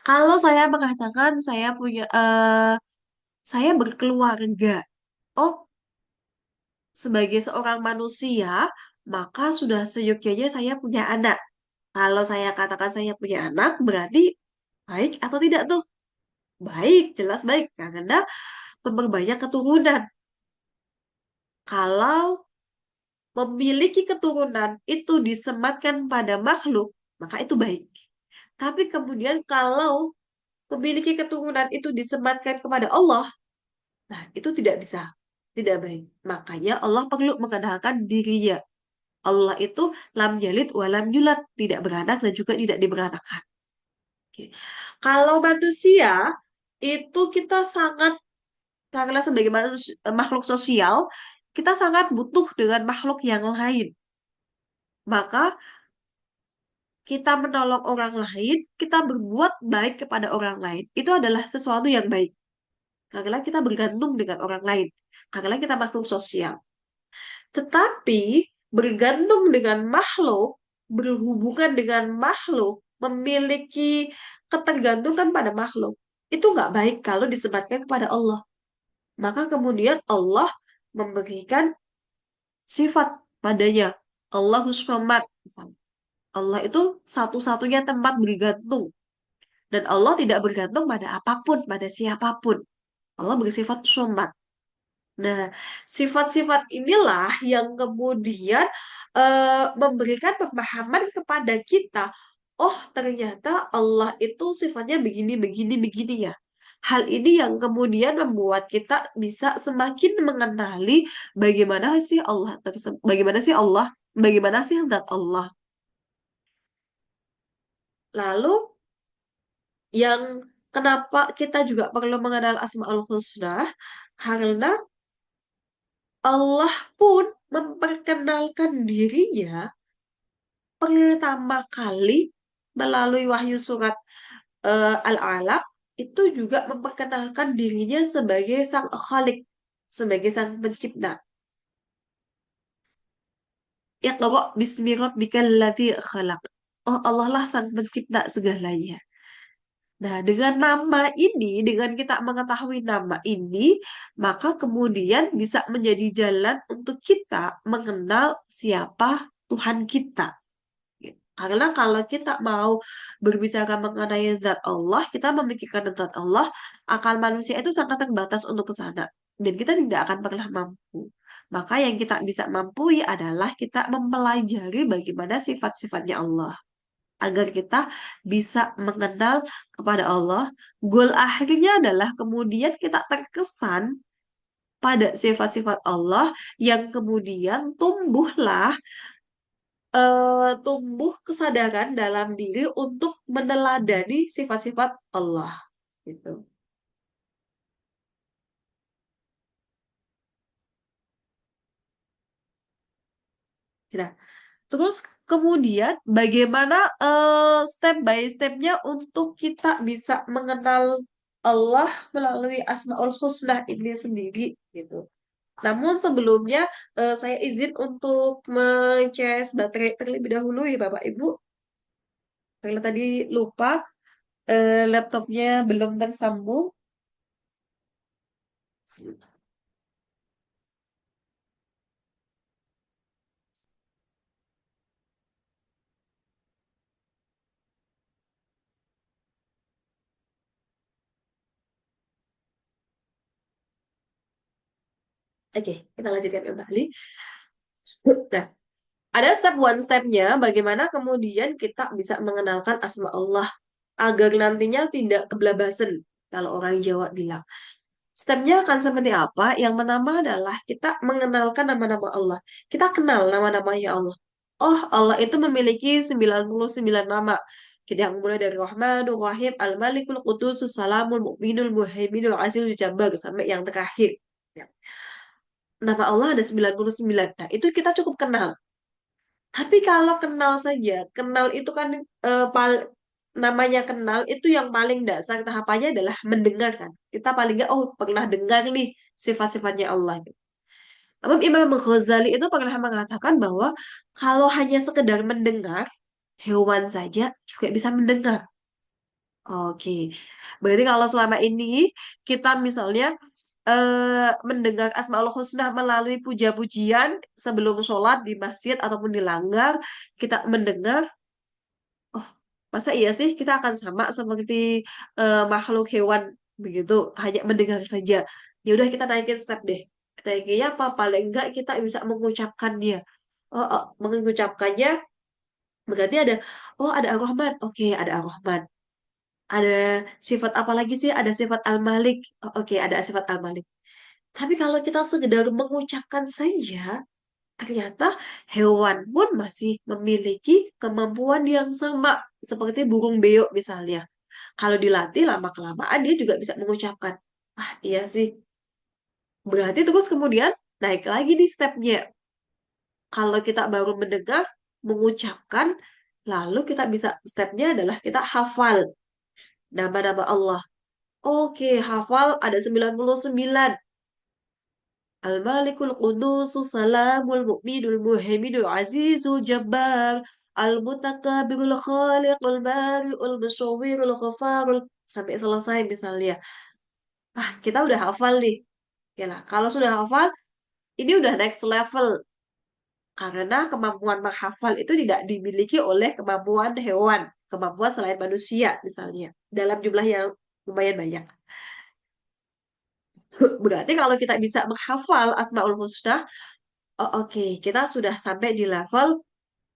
Kalau saya mengatakan saya berkeluarga. Oh, sebagai seorang manusia, maka sudah seyogyanya saya punya anak. Kalau saya katakan saya punya anak, berarti baik atau tidak tuh? Baik, jelas baik. Karena memperbanyak keturunan. Kalau memiliki keturunan itu disematkan pada makhluk, maka itu baik. Tapi kemudian kalau memiliki keturunan itu disematkan kepada Allah, nah itu tidak bisa, tidak baik. Makanya Allah perlu mengenalkan dirinya. Allah itu lam yalid wa lam yulad, tidak beranak dan juga tidak diberanakan. Oke. Kalau manusia itu kita sangat karena sebagai makhluk sosial, kita sangat butuh dengan makhluk yang lain. Maka kita menolong orang lain, kita berbuat baik kepada orang lain. Itu adalah sesuatu yang baik. Karena kita bergantung dengan orang lain. Karena kita makhluk sosial. Tetapi bergantung dengan makhluk, berhubungan dengan makhluk, memiliki ketergantungan pada makhluk, itu nggak baik kalau disematkan kepada Allah. Maka kemudian Allah memberikan sifat padanya. Allahus Samad. Misalnya. Allah itu satu-satunya tempat bergantung. Dan Allah tidak bergantung pada apapun, pada siapapun. Allah bersifat Samad. Nah, sifat-sifat inilah yang kemudian memberikan pemahaman kepada kita. Oh, ternyata Allah itu sifatnya begini, begini, begini ya. Hal ini yang kemudian membuat kita bisa semakin mengenali bagaimana sih Allah, bagaimana sih zat Allah. Lalu yang kenapa kita juga perlu mengenal Asmaul Husna, karena Allah pun memperkenalkan dirinya pertama kali melalui wahyu surat Al-Alaq itu juga memperkenalkan dirinya sebagai sang Khalik, sebagai sang pencipta. Iqra bismi rabbikal ladzi khalaq. Oh, Allah lah sang pencipta segalanya. Nah, dengan nama ini, dengan kita mengetahui nama ini, maka kemudian bisa menjadi jalan untuk kita mengenal siapa Tuhan kita. Gitu. Karena kalau kita mau berbicara mengenai zat Allah, kita memikirkan zat Allah, akal manusia itu sangat terbatas untuk ke sana. Dan kita tidak akan pernah mampu. Maka yang kita bisa mampu adalah kita mempelajari bagaimana sifat-sifatnya Allah. Agar kita bisa mengenal kepada Allah. Goal akhirnya adalah kemudian kita terkesan pada sifat-sifat Allah yang kemudian tumbuh kesadaran dalam diri untuk meneladani sifat-sifat Allah gitu. Nah, terus kemudian bagaimana step by stepnya untuk kita bisa mengenal Allah melalui Asmaul Husna ini sendiri gitu. Namun sebelumnya saya izin untuk mencas baterai terlebih dahulu ya Bapak Ibu. Karena tadi lupa, laptopnya belum tersambung. Oke, kita lanjutkan kembali. Nah, ada step one stepnya bagaimana kemudian kita bisa mengenalkan asma Allah agar nantinya tidak keblabasan kalau orang Jawa bilang. Stepnya akan seperti apa? Yang pertama adalah kita mengenalkan nama-nama Allah. Kita kenal nama-namanya Allah. Oh, Allah itu memiliki 99 nama. Kita yang mulai dari Rahmanur Rahim, Al-Malikul Qudus, Salamul Mu'minul Muhaiminul Azizul Jabbar sampai yang terakhir. Ya. Nama Allah ada 99. Nah, itu kita cukup kenal. Tapi kalau kenal saja, kenal itu kan namanya kenal itu yang paling dasar tahapannya adalah mendengarkan. Kita paling nggak, oh pernah dengar nih sifat-sifatnya Allah. Namun Imam Ghazali itu pernah mengatakan bahwa kalau hanya sekedar mendengar, hewan saja juga bisa mendengar. Oke, berarti kalau selama ini kita misalnya mendengar Asmaul Husna melalui puja-pujian sebelum sholat di masjid ataupun di langgar, kita mendengar, oh masa iya sih kita akan sama seperti makhluk hewan begitu, hanya mendengar saja. Ya udah kita naikin step deh. Naikinnya apa? Paling enggak kita bisa mengucapkannya. Mengucapkannya berarti ada, oh ada Ar-Rahman, oke ada Ar-Rahman. Ada sifat apa lagi sih? Ada sifat Al-Malik. Oh, oke, ada sifat Al-Malik. Tapi kalau kita sekedar mengucapkan saja, ternyata hewan pun masih memiliki kemampuan yang sama. Seperti burung beo misalnya. Kalau dilatih lama-kelamaan dia juga bisa mengucapkan. Ah, iya sih. Berarti terus kemudian naik lagi di stepnya. Kalau kita baru mendengar, mengucapkan, lalu kita bisa stepnya adalah kita hafal nama-nama Allah. Oke, hafal ada 99. Al-Malikul Qudusus Salamul Mu'minul Muhaiminul Azizul Jabbar Al-Mutakabirul Khaliqul Bari'ul Musawwirul Ghafarul sampai selesai misalnya. Ah, kita udah hafal nih. Ya lah, kalau sudah hafal, ini udah next level. Karena kemampuan menghafal itu tidak dimiliki oleh kemampuan hewan, kemampuan selain manusia misalnya, dalam jumlah yang lumayan banyak. Berarti kalau kita bisa menghafal Asmaul Husna, oh, oke, kita sudah sampai di level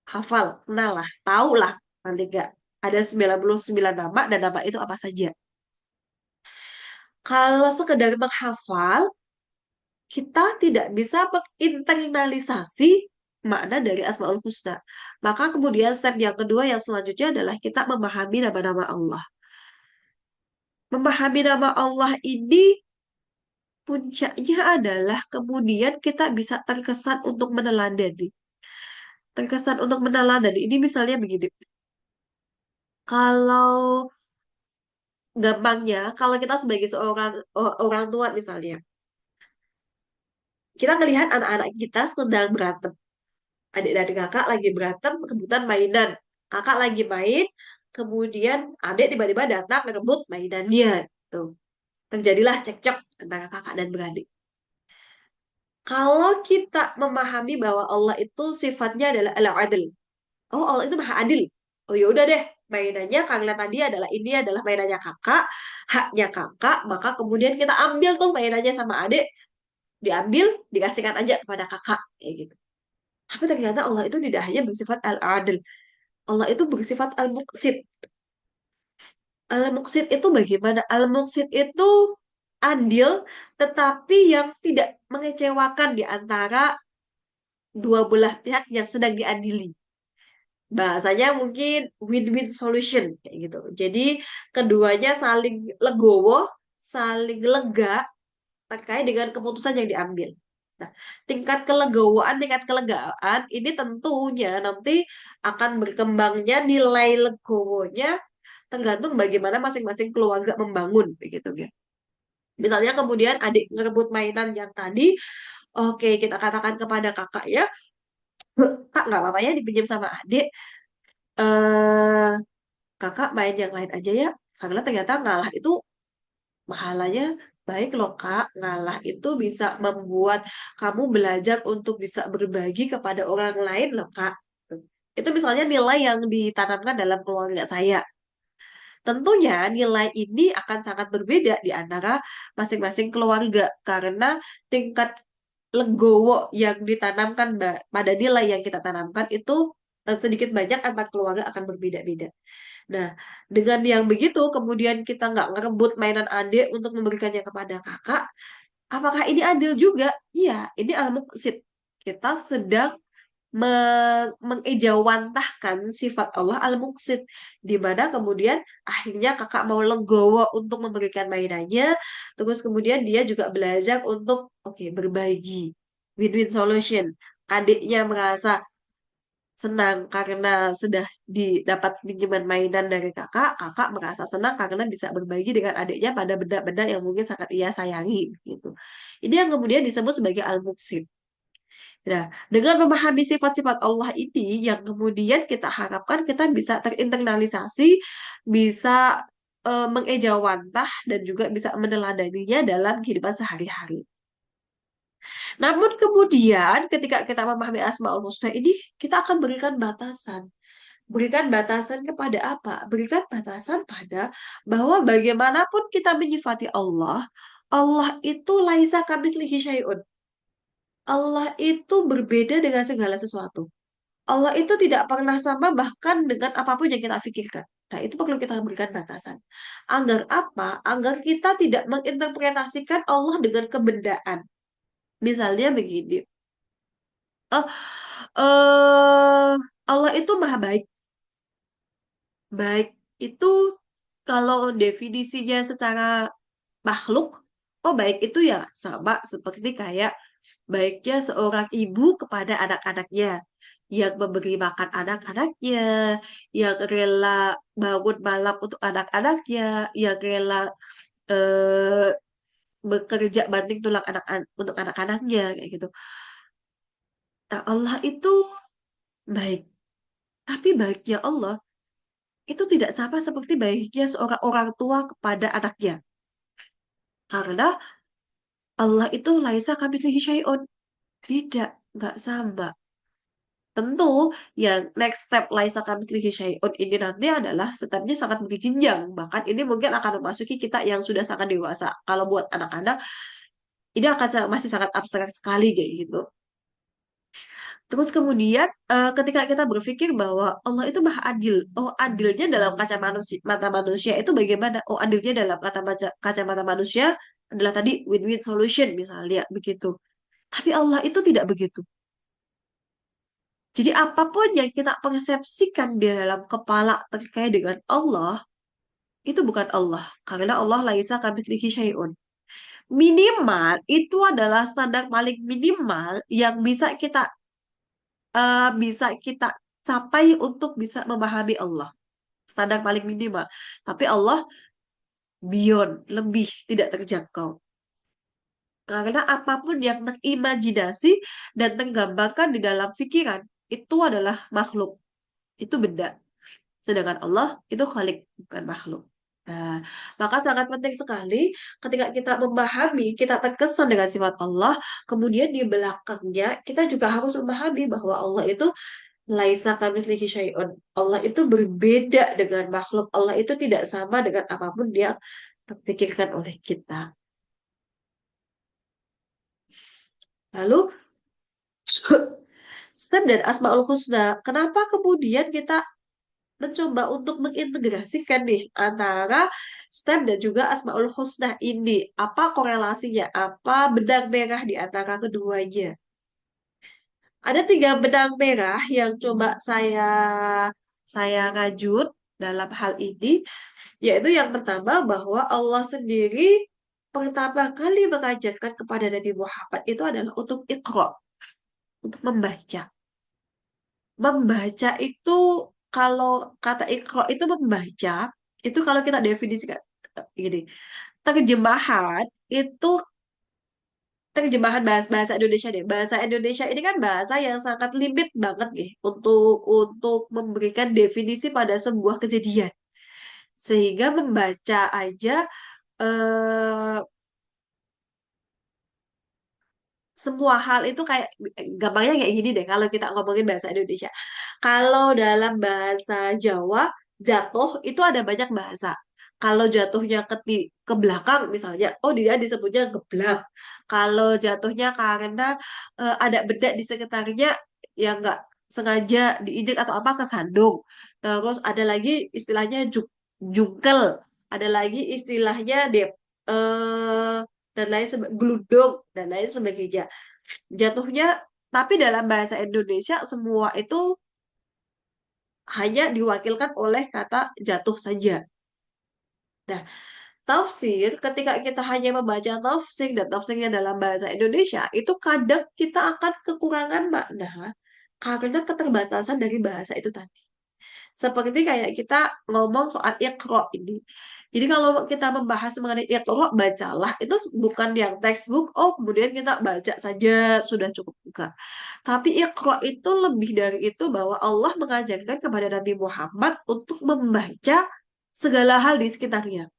hafal, kenal lah, tahu lah, nanti gak ada 99 nama dan nama itu apa saja. Kalau sekedar menghafal, kita tidak bisa menginternalisasi makna dari Asmaul Husna. Maka kemudian step yang kedua yang selanjutnya adalah kita memahami nama-nama Allah. Memahami nama Allah ini puncaknya adalah kemudian kita bisa terkesan untuk meneladani. Terkesan untuk meneladani. Ini misalnya begini. Kalau gampangnya, kalau kita sebagai seorang orang tua misalnya, kita melihat anak-anak kita sedang berantem. Adik dan kakak lagi berantem, rebutan mainan. Kakak lagi main, kemudian adik tiba-tiba datang merebut mainannya. Tuh. Terjadilah cekcok antara kakak dan beradik. Kalau kita memahami bahwa Allah itu sifatnya adalah al-adil. Oh, Allah itu maha adil. Oh, ya udah deh. Mainannya karena tadi adalah ini adalah mainannya kakak, haknya kakak, maka kemudian kita ambil tuh mainannya sama adik, diambil, dikasihkan aja kepada kakak, kayak gitu. Tapi ternyata Allah itu tidak hanya bersifat al-adil. Allah itu bersifat al-muqsid. Al-muqsid itu bagaimana? Al-muqsid itu adil, tetapi yang tidak mengecewakan di antara dua belah pihak yang sedang diadili. Bahasanya mungkin win-win solution kayak gitu. Jadi keduanya saling legowo, saling lega terkait dengan keputusan yang diambil. Nah, tingkat kelegowoan, tingkat kelegaan ini tentunya nanti akan berkembangnya nilai legowonya tergantung bagaimana masing-masing keluarga membangun begitu ya. Misalnya kemudian adik ngerebut mainan yang tadi, oke kita katakan kepada kakak ya, kak nggak apa-apa ya dipinjam sama adik. eh kakak main yang lain aja ya. Karena ternyata ngalah itu pahalanya baik loh Kak. Ngalah itu bisa membuat kamu belajar untuk bisa berbagi kepada orang lain loh Kak. Itu misalnya nilai yang ditanamkan dalam keluarga saya. Tentunya nilai ini akan sangat berbeda di antara masing-masing keluarga karena tingkat legowo yang ditanamkan pada nilai yang kita tanamkan itu sedikit banyak antar keluarga akan berbeda-beda. Nah, dengan yang begitu, kemudian kita nggak ngerebut mainan adik untuk memberikannya kepada kakak, apakah ini adil juga? Iya, ini al-muqsid. Kita sedang mengejawantahkan sifat Allah al-muqsid, di mana kemudian akhirnya kakak mau legowo untuk memberikan mainannya, terus kemudian dia juga belajar untuk oke berbagi, win-win solution. Adiknya merasa senang karena sudah didapat pinjaman mainan dari kakak, kakak merasa senang karena bisa berbagi dengan adiknya pada benda-benda yang mungkin sangat ia sayangi gitu. Ini yang kemudian disebut sebagai al-muqsid. Nah, dengan memahami sifat-sifat Allah ini yang kemudian kita harapkan kita bisa terinternalisasi, bisa mengejawantah dan juga bisa meneladaninya dalam kehidupan sehari-hari. Namun kemudian ketika kita memahami Asmaul Husna ini, kita akan berikan batasan. Berikan batasan kepada apa? Berikan batasan pada bahwa bagaimanapun kita menyifati Allah, Allah itu laisa kamitslihi syai'un. Allah itu berbeda dengan segala sesuatu. Allah itu tidak pernah sama bahkan dengan apapun yang kita pikirkan. Nah, itu perlu kita berikan batasan. Agar apa? Agar kita tidak menginterpretasikan Allah dengan kebendaan. Misalnya begini. Oh, Allah itu maha baik. Baik itu kalau definisinya secara makhluk, oh baik itu ya sama seperti kayak baiknya seorang ibu kepada anak-anaknya, yang memberi makan anak-anaknya, yang rela bangun malam untuk anak-anaknya, yang rela eh, bekerja banting tulang untuk anak-anaknya kayak gitu. Nah, Allah itu baik, tapi baiknya Allah itu tidak sama seperti baiknya seorang orang tua kepada anaknya. Karena Allah itu laisa kamitslihi syai'un. Tidak, nggak sama. Tentu, yang next step Laisa Kamitslihi Syai'un ini nanti adalah stepnya sangat berjenjang. Bahkan ini mungkin akan memasuki kita yang sudah sangat dewasa. Kalau buat anak-anak, ini akan masih sangat abstrak sekali kayak gitu. Terus kemudian ketika kita berpikir bahwa Allah itu maha adil. Oh, adilnya dalam mata manusia itu bagaimana? Oh, adilnya dalam kacamata manusia adalah tadi win-win solution misalnya begitu. Tapi Allah itu tidak begitu. Jadi apapun yang kita persepsikan di dalam kepala terkait dengan Allah, itu bukan Allah. Karena Allah laisa kamitslihi syai'un. Minimal itu adalah standar paling minimal yang bisa kita capai untuk bisa memahami Allah. Standar paling minimal. Tapi Allah beyond, lebih tidak terjangkau. Karena apapun yang terimajinasi dan tergambarkan di dalam pikiran, itu adalah makhluk. Itu benda. Sedangkan Allah itu khalik, bukan makhluk. Nah, maka sangat penting sekali ketika kita memahami, kita terkesan dengan sifat Allah, kemudian di belakangnya kita juga harus memahami bahwa Allah itu laisa kamitslihi syai'un. Allah itu berbeda dengan makhluk. Allah itu tidak sama dengan apapun yang terpikirkan oleh kita. Lalu step dan Asmaul Husna. Kenapa kemudian kita mencoba untuk mengintegrasikan nih antara STEM dan juga Asmaul Husna ini. Apa korelasinya? Apa benang merah di antara keduanya? Ada 3 benang merah yang coba saya rajut dalam hal ini, yaitu yang pertama bahwa Allah sendiri pertama kali mengajarkan kepada Nabi Muhammad itu adalah untuk Iqra, untuk membaca. Membaca itu kalau kata Iqra itu membaca, itu kalau kita definisikan gini, terjemahan itu terjemahan bahasa bahasa Indonesia deh. Bahasa Indonesia ini kan bahasa yang sangat limit banget nih untuk memberikan definisi pada sebuah kejadian. Sehingga membaca aja eh, semua hal itu kayak gampangnya kayak gini deh kalau kita ngomongin bahasa Indonesia. Kalau dalam bahasa Jawa, jatuh itu ada banyak bahasa. Kalau jatuhnya ke belakang misalnya, oh dia disebutnya geblak. Kalau jatuhnya karena ada benda di sekitarnya yang nggak sengaja diinjek atau apa kesandung. Terus ada lagi istilahnya jungkel. Ada lagi istilahnya eh, dan lain geludung dan lain sebagainya. Jatuhnya, tapi dalam bahasa Indonesia semua itu hanya diwakilkan oleh kata jatuh saja. Nah, tafsir, ketika kita hanya membaca tafsir dan tafsirnya dalam bahasa Indonesia, itu kadang kita akan kekurangan makna karena keterbatasan dari bahasa itu tadi. Seperti kayak kita ngomong soal Iqra ini. Jadi kalau kita membahas mengenai Iqra, bacalah. Itu bukan yang textbook, oh kemudian kita baca saja, sudah cukup. Bukan. Tapi Iqra itu lebih dari itu bahwa Allah mengajarkan kepada Nabi Muhammad untuk membaca segala hal di sekitarnya.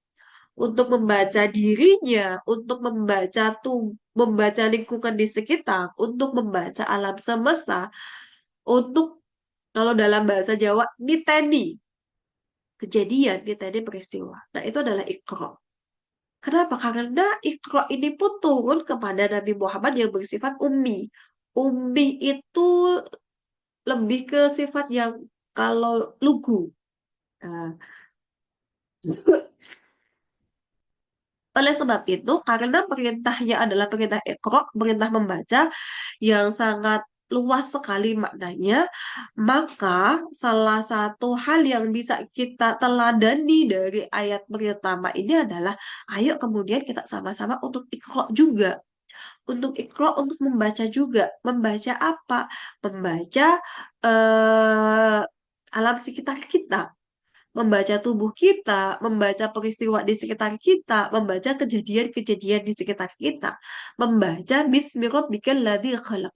Untuk membaca dirinya, untuk membaca lingkungan di sekitar, untuk membaca alam semesta, untuk kalau dalam bahasa Jawa, niteni kejadian, niteni peristiwa. Nah, itu adalah Iqra. Kenapa? Karena Iqra ini pun turun kepada Nabi Muhammad yang bersifat ummi. Ummi itu lebih ke sifat yang kalau lugu. Nah, oleh sebab itu, karena perintahnya adalah perintah Iqra, perintah membaca yang sangat luas sekali maknanya, maka salah satu hal yang bisa kita teladani dari ayat pertama ini adalah, ayo kemudian kita sama-sama untuk Iqra juga. Untuk Iqra, untuk membaca juga. Membaca apa? Membaca eh, alam sekitar kita, membaca tubuh kita, membaca peristiwa di sekitar kita, membaca kejadian-kejadian di sekitar kita, membaca Bismi Rabbikal ladzi khalaq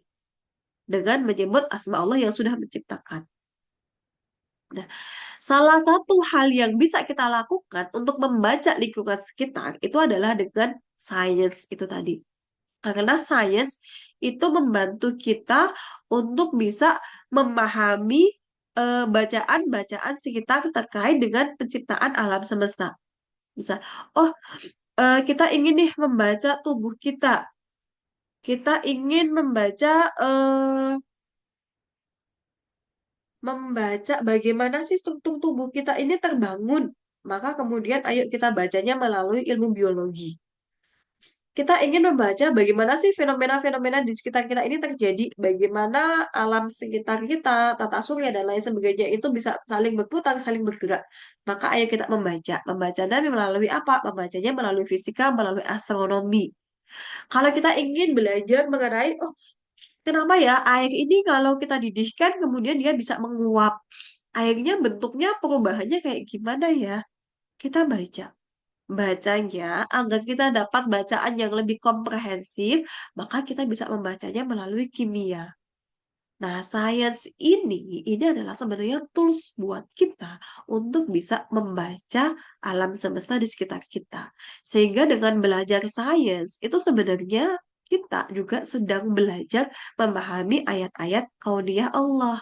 dengan menyebut asma Allah yang sudah menciptakan. Nah, salah satu hal yang bisa kita lakukan untuk membaca lingkungan sekitar itu adalah dengan science itu tadi. Karena sains itu membantu kita untuk bisa memahami bacaan-bacaan sekitar terkait dengan penciptaan alam semesta. Bisa, oh kita ingin nih membaca tubuh kita. Kita ingin membaca bagaimana sih struktur tubuh kita ini terbangun. Maka kemudian ayo kita bacanya melalui ilmu biologi. Kita ingin membaca bagaimana sih fenomena-fenomena di sekitar kita ini terjadi, bagaimana alam sekitar kita, tata surya dan lain sebagainya itu bisa saling berputar, saling bergerak. Maka ayo kita membaca. Membacanya melalui apa? Membacanya melalui fisika, melalui astronomi. Kalau kita ingin belajar mengenai, oh kenapa ya air ini kalau kita didihkan kemudian dia bisa menguap. Airnya bentuknya perubahannya kayak gimana ya? Kita baca. Bacanya agar kita dapat bacaan yang lebih komprehensif, maka kita bisa membacanya melalui kimia. Nah, sains ini adalah sebenarnya tools buat kita untuk bisa membaca alam semesta di sekitar kita. Sehingga dengan belajar sains, itu sebenarnya kita juga sedang belajar memahami ayat-ayat kauniyah Allah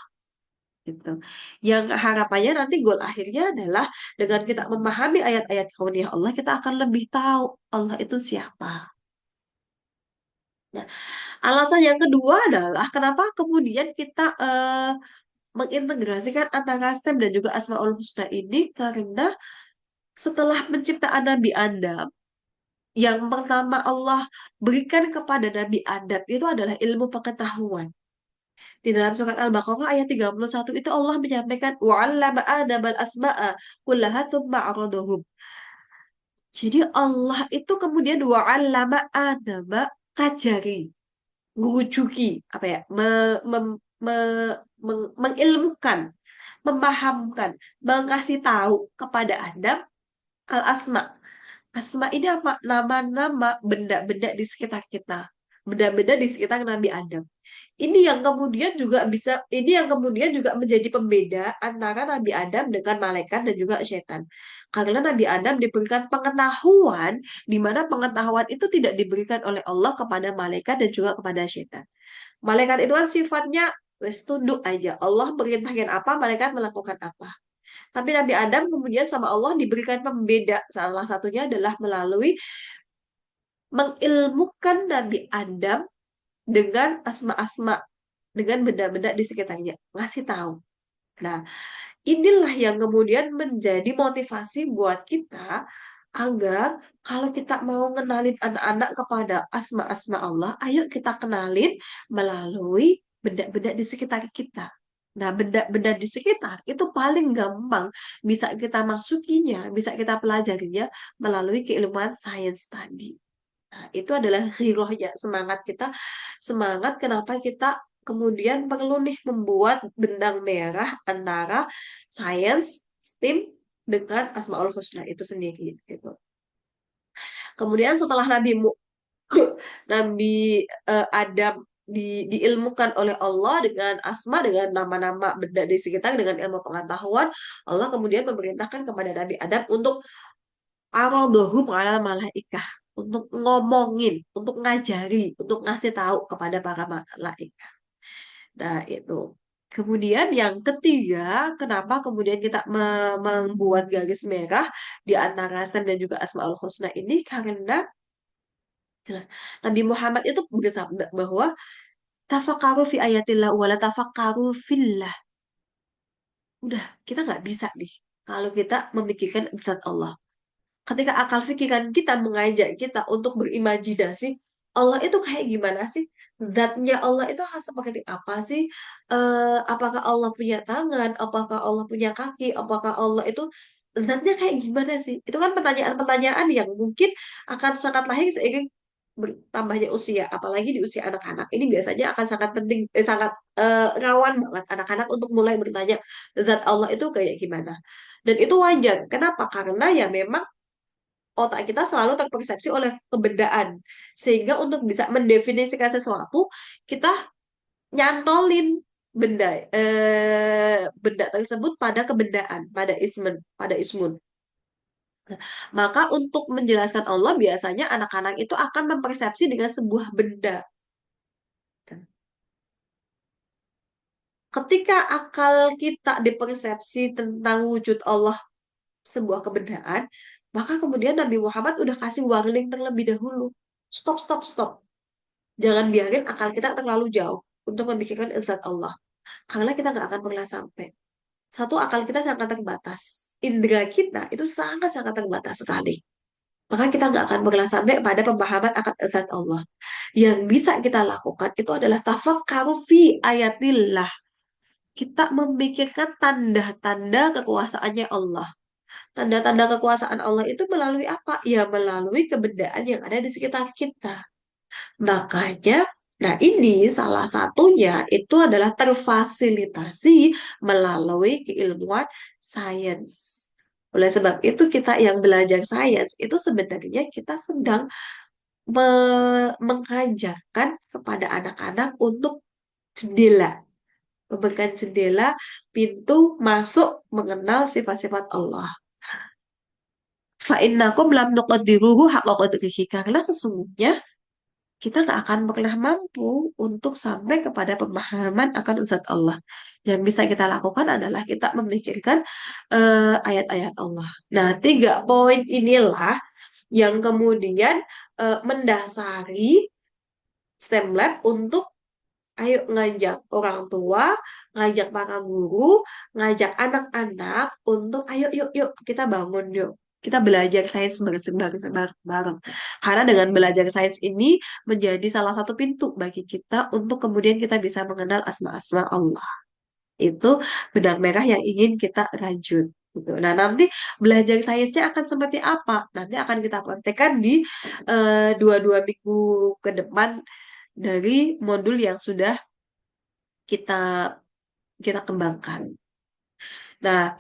gitu. Yang harapannya nanti goal akhirnya adalah dengan kita memahami ayat-ayat kauniyah Allah, kita akan lebih tahu Allah itu siapa. Nah, alasan yang kedua adalah kenapa kemudian kita mengintegrasikan antara STEM dan juga Asmaul Husna ini karena setelah penciptaan Nabi Adam, yang pertama Allah berikan kepada Nabi Adam itu adalah ilmu pengetahuan. Di dalam surat Al-Baqarah ayat 31 itu Allah menyampaikan wa'allama Adam al-asma'a kullaha tsumma 'aradahum. Jadi Allah itu kemudian wa'allama Adam kajari, ngujuki, apa ya, mengilmukan, memahamkan, mengasih tahu kepada Adam al-asma. Asma ini apa? Nama-nama benda-benda di sekitar kita. Benda-benda di sekitar Nabi Adam. Ini yang kemudian juga ini yang kemudian juga menjadi pembeda antara Nabi Adam dengan malaikat dan juga setan. Karena Nabi Adam diberikan pengetahuan, di mana pengetahuan itu tidak diberikan oleh Allah kepada malaikat dan juga kepada setan. Malaikat itu kan sifatnya wes tunduk aja. Allah perintahkan apa, malaikat melakukan apa. Tapi Nabi Adam kemudian sama Allah diberikan pembeda. Salah satunya adalah melalui mengilmukan Nabi Adam dengan asma-asma, dengan benda-benda di sekitarnya. Ngasih tahu. Nah, inilah yang kemudian menjadi motivasi buat kita agar kalau kita mau kenalin anak-anak kepada asma-asma Allah, ayo kita kenalin melalui benda-benda di sekitar kita. Nah, benda-benda di sekitar itu paling gampang bisa kita masukinya, bisa kita pelajarinya melalui keilmuan sains tadi. Nah, itu adalah girohnya semangat kita. Semangat kenapa kita kemudian perlu nih membuat benang merah antara sains, STEM dengan Asmaul Husna itu sendiri gitu. Kemudian setelah Nabi Adam diilmukan oleh Allah dengan asma, dengan nama-nama benda di sekitar, dengan ilmu pengetahuan, Allah kemudian memerintahkan kepada Nabi Adam untuk arodohum ala malaikah, untuk ngomongin, untuk ngajari, untuk ngasih tahu kepada para malaikat. Nah, itu. Kemudian yang ketiga, kenapa kemudian kita membuat garis merah di antara Sam dan juga Asmaul Husna ini? Karena jelas Nabi Muhammad itu bersabda bahwa tafakaru fi ayatillah wala tafakaru fillah. Udah, kita nggak bisa nih kalau kita memikirkan zat Allah. Ketika akal pikiran kita mengajak kita untuk berimajinasi, Allah itu kayak gimana sih? Zatnya Allah itu akan seperti apa sih? Apakah Allah punya tangan? Apakah Allah punya kaki? Apakah Allah itu zatnya kayak gimana sih? Itu kan pertanyaan-pertanyaan yang mungkin akan sangat lahir seiring bertambahnya usia, apalagi di usia anak-anak. Ini biasanya akan sangat penting, sangat rawan banget anak-anak untuk mulai bertanya zat Allah itu kayak gimana. Dan itu wajar. Kenapa? Karena ya memang otak kita selalu terpersepsi oleh kebendaan. Sehingga untuk bisa mendefinisikan sesuatu, kita nyantolin benda benda tersebut pada kebendaan, pada ismun. Maka untuk menjelaskan Allah biasanya anak-anak itu akan mempersepsi dengan sebuah benda. Ketika akal kita dipersepsi tentang wujud Allah sebuah kebendaan, maka kemudian Nabi Muhammad udah kasih warning terlebih dahulu. Stop, stop, stop. Jangan biarin akal kita terlalu jauh untuk memikirkan zat Allah. Karena kita nggak akan pernah sampai. Satu, akal kita sangat terbatas. Indera kita itu sangat-sangat terbatas sekali. Maka kita nggak akan pernah sampai pada pemahaman akan zat Allah. Yang bisa kita lakukan itu adalah tafakkaru fi ayatillah. Kita memikirkan tanda-tanda kekuasaannya Allah. Tanda-tanda kekuasaan Allah itu melalui apa? Ya melalui kebendaan yang ada di sekitar kita. Makanya, nah ini salah satunya itu adalah terfasilitasi melalui keilmuan sains. Oleh sebab itu kita yang belajar sains itu sebenarnya kita sedang mengajarkan kepada anak-anak untuk jendela, memberikan jendela pintu masuk mengenal sifat-sifat Allah. Fa'innakum lam nuqaddiruhu haqqa qadrihi. Karena sesungguhnya kita nggak akan pernah mampu untuk sampai kepada pemahaman akan zat Allah. Yang bisa kita lakukan adalah kita memikirkan ayat-ayat Allah. Nah, 3 poin inilah yang kemudian mendasari STEM Lab untuk ayo ngajak orang tua, ngajak para guru, ngajak anak-anak untuk ayo yuk yuk kita bangun yuk. Kita belajar sains bareng-bareng. Karena dengan belajar sains ini menjadi salah satu pintu bagi kita untuk kemudian kita bisa mengenal asma-asma Allah. Itu benang merah yang ingin kita rajut. Gitu. Nah, nanti belajar sainsnya akan seperti apa? Nanti akan kita praktekkan di 2 minggu ke depan dari modul yang sudah kita kita kembangkan. Nah,